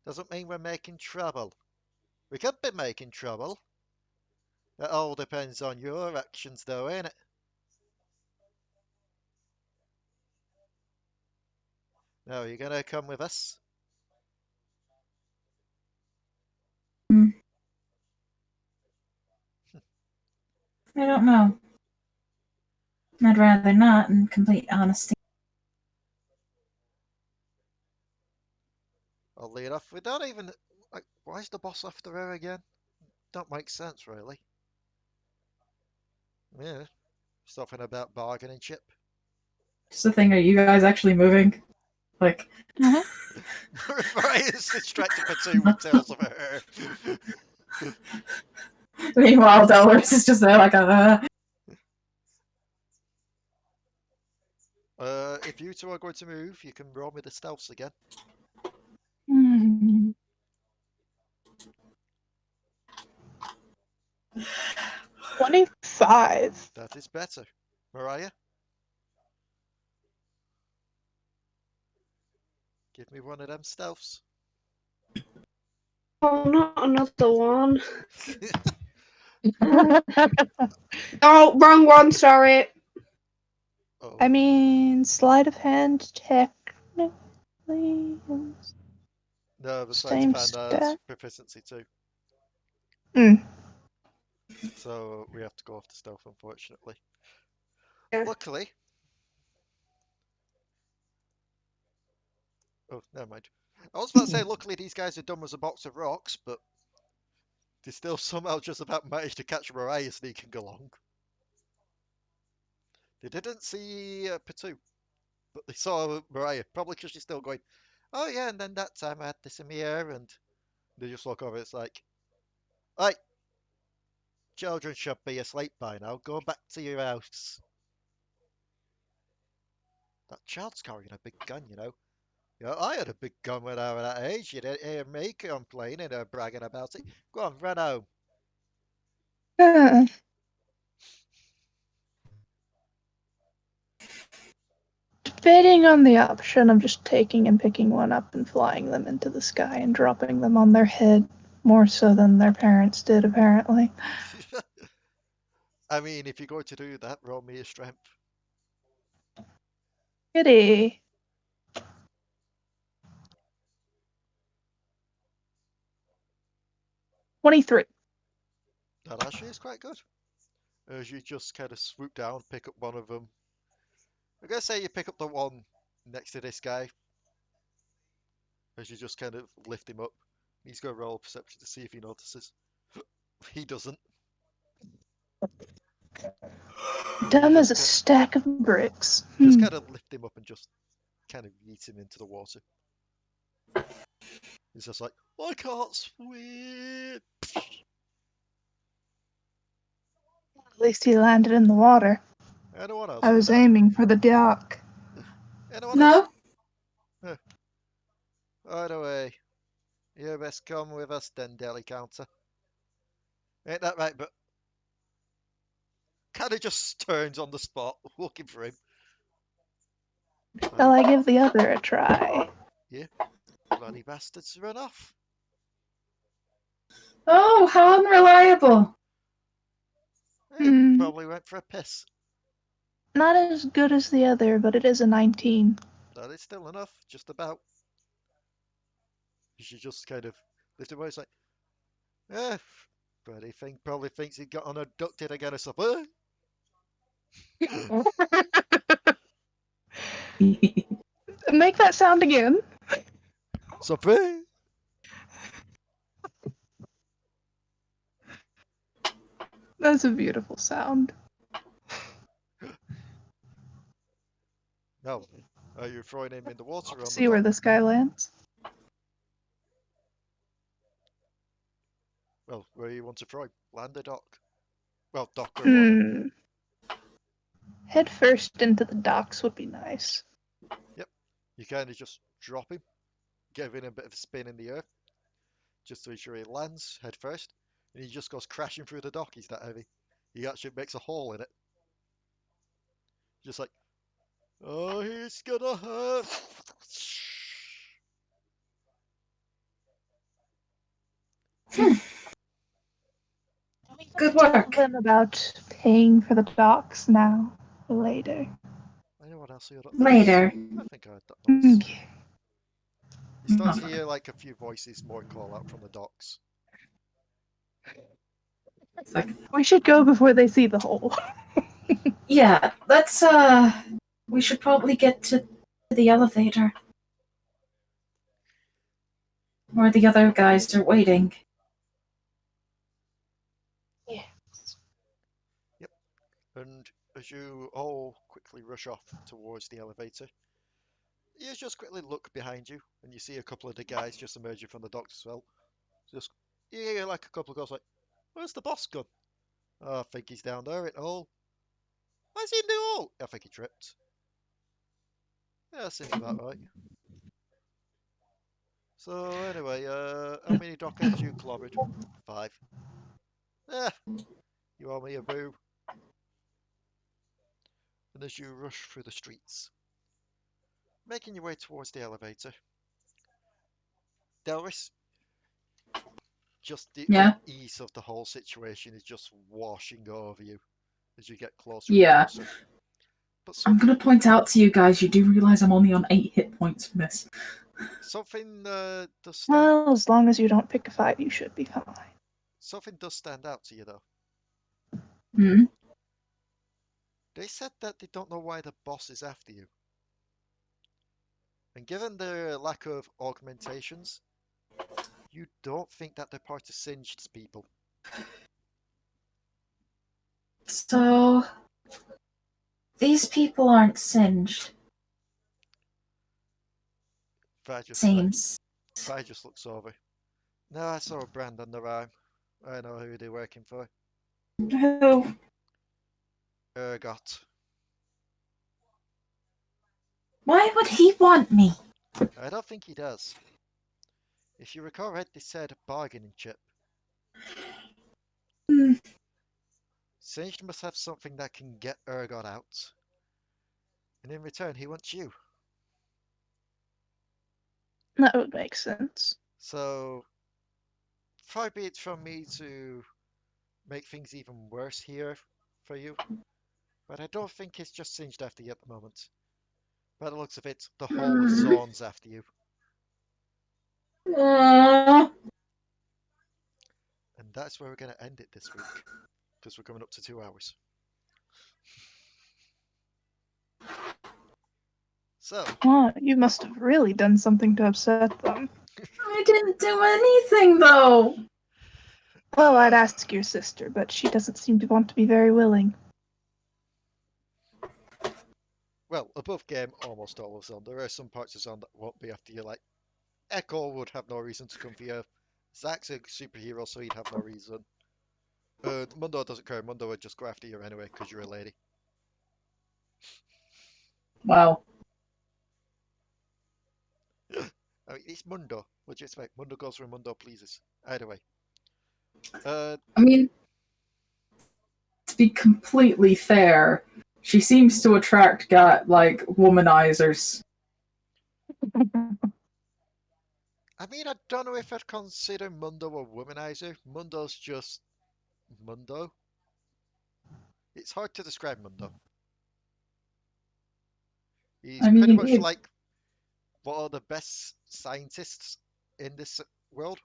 doesn't mean we're making trouble. We could be making trouble. It all depends on your actions, though, ain't it? Now, are you gonna come with us? I don't know. I'd rather not, in complete honesty. I'll lead off. We don't even. Like, why is the boss after her again? Don't make sense, really. Yeah, something about bargaining chip. Just the thing, are you guys actually moving? Like, Mariah's distracted Potoo with tales of her. meanwhile, Delris is just there like, If you two are going to move, you can roll me the stealths again. 25. That is better. Mariah? Give me one of them stealths. Oh, not another one. Oh, wrong one, sorry. Oh, I mean, sleight of hand technically is no, the sleight of same hand has stat. proficiency too. Hmm. So we have to go off the stealth, unfortunately. Yeah. Luckily. Oh, never mind. I was about to say, luckily these guys are dumb as a box of rocks, but they still somehow just about managed to catch Mariah sneaking along. They didn't see Potoo, but they saw Mariah, probably because she's still going, oh yeah, and then that time I had this in my ear, and they just look over, it's like, hey, children should be asleep by now, go back to your house. That child's carrying a big gun, you know. Yeah, I had a big gun when I was that age. You didn't hear me complaining or bragging about it. Go on, run home. Huh. Debating on the option of just taking and picking one up and flying them into the sky and dropping them on their head, more so than their parents did, apparently. I mean, if you're going to do that, roll me a strength. Goody. 23. That actually is quite good. As you just kind of swoop down, pick up one of them. I'm going to say you pick up the one next to this guy. As you just kind of lift him up. He's going to roll perception to see if he notices. He doesn't. Dumb as a Just, stack of bricks. just kind of lift him up and just kind of yeet him into the water. He's just like, I can't swim. At least he landed in the water. Anyone else? I was aiming for the dock. Anyone else? no. Right away. You best come with us then, Deli Counter. Ain't that right, but kind of just turns on the spot, looking for him. Shall I give the other a try? Yeah. Bloody bastards run off. Oh, how unreliable. He probably went for a piss. Not as good as the other, but it is a 19. That is still enough, just about. She just kind of lifted away, it's like, eh, but he probably thinks he got abducted again or something. Make that sound again. Something. That's a beautiful sound. No. Are you throwing him in the water or on the See where dock? this guy lands. Well, where you want to throw him? Land or dock? Well, dock or water. Head first into the docks would be nice. Yep. You kind of just drop him, give him a bit of a spin in the air, just to ensure he lands head first, and he just goes crashing through the dock. He's that heavy. He actually makes a hole in it. Just like, oh, he's gonna hurt. Good Tell work. them about paying for the docks now. Later. Anyone else hear that Later. noise? I think I heard that noise. Okay. You start to hear like a few voices more call out from the docks. It's like, We should go before they see the hole. yeah, let's, we should probably get to the elevator. Where the other guys are waiting. Yep. And as you all quickly rush off towards the elevator, you just quickly look behind you and you see a couple of the guys just emerging from the docks as well. Just you hear like a couple of girls like, "Where's the boss gone?" "Oh, I think he's down there in the hole." "Why's he in the hole?" "I think he tripped." "Yeah, seems about right." So anyway, how many dockheads you clobbered? 5. Eh, you owe me a boo. And as you rush through the streets, making your way towards the elevator, Delris, just the Yeah? unease of the whole situation is just washing over you as you get closer and Yeah. closer. But I'm gonna something, point out to you guys, you do realize I'm only on 8 hit points from this. something does stand, Well, as long as you don't pick a fight, you should be fine. something does stand out to you though. Hmm? They said that they don't know why the boss is after you. And given their lack of augmentations, you don't think that they're part of Singed's people. So, these people aren't singed, Vi just, seems. Vi just looks over. "No, I saw a brand on their arm. I know who they're working for. Who? Urgot. Why would he want me? I don't think he does. If you recall right, they said a bargaining chip. Hmm. Singed must have something that can get Urgot out. And in return, he wants you. That would make sense. So, far be it from me to make things even worse here for you, but I don't think it's just Singed after you at the moment. By the looks of it, the whole of Zorn's after you. Aww. And that's where we're going to end it this week, because we're coming up to 2 hours. So, Oh, you must have really done something to upset them. I didn't do anything, though. Well, I'd ask your sister, but she doesn't seem to want to be very willing. well, above game, almost all of Zon. There are some parts of Zon that won't be after you, like Echo would have no reason to come for you. Zach's a superhero, so he'd have no reason. Mundo doesn't care. Mundo would just go after you anyway, because you're a lady. Wow. I mean, it's Mundo. What do you expect? Mundo goes where Mundo pleases. Either way. Uh, I mean, to be completely fair, she seems to attract womanizers. I mean, I don't know if I'd consider Mundo a womanizer. Mundo's just Mundo. It's hard to describe Mundo. He's I pretty mean, much like one of the best scientists in this world,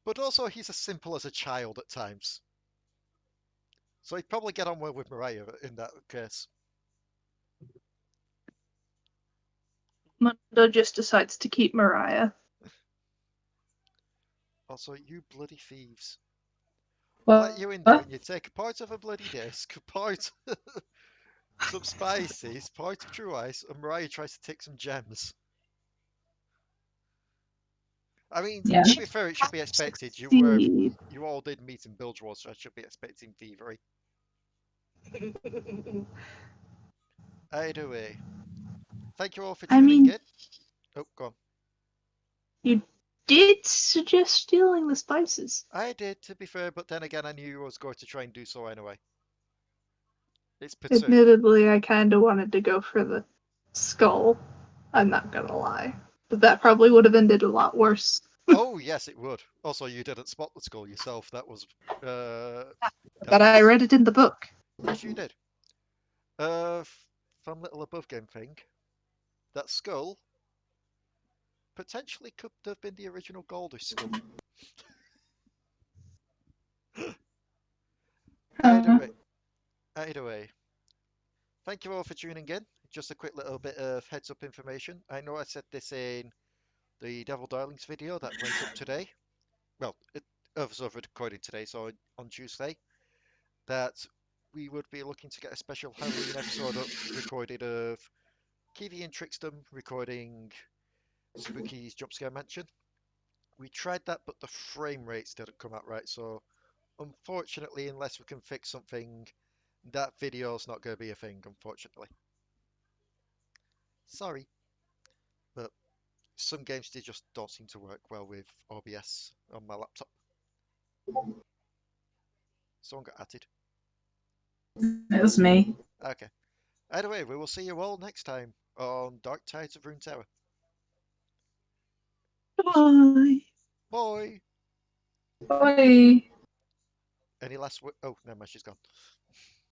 but also he's as simple as a child at times. So he'd probably get on well with Mariah in that case. Mundo just decides to keep Mariah. Also, you bloody thieves. well, Let you in there and you take part of a bloody disc, part some spices, part of true ice, and Mariah tries to take some gems. I mean, yeah. to be fair, it should be expected. Succeed. You all did meet in Bilge Wars, so I should be expecting thievery. Either way, thank you all for I tuning mean, in. Oh, go on. you did suggest stealing the spices. I did, to be fair, but then again, I knew you was going to try and do so anyway. It's Potoo. Admittedly, I kind of wanted to go for the skull. I'm not gonna lie. But that probably would have ended a lot worse. Oh, yes, it would. Also, you didn't spot the skull yourself. That was But I Delris. read it in the book. Yes, you did. Fun little above game thing. That skull potentially could have been the original Galder skull. Either way, thank you all for tuning in. Just a quick little bit of heads up information. I know I said this in the Devil Darlings video that went up today. Well, it was over recording today, so on Tuesday, that we would be looking to get a special Halloween episode up recorded of Kiwi and Trickstum recording Spooky's Jumpscare Mansion. We tried that, but the frame rates didn't come out right, so unfortunately, unless we can fix something, that video's not going to be a thing, unfortunately. Sorry, but some games they just don't seem to work well with OBS on my laptop. Someone got added. It was me. Okay. Anyway, we will see you all next time on Dark Tides of Runeterra. Bye. Bye! Bye. Any last oh, never mind, she's gone.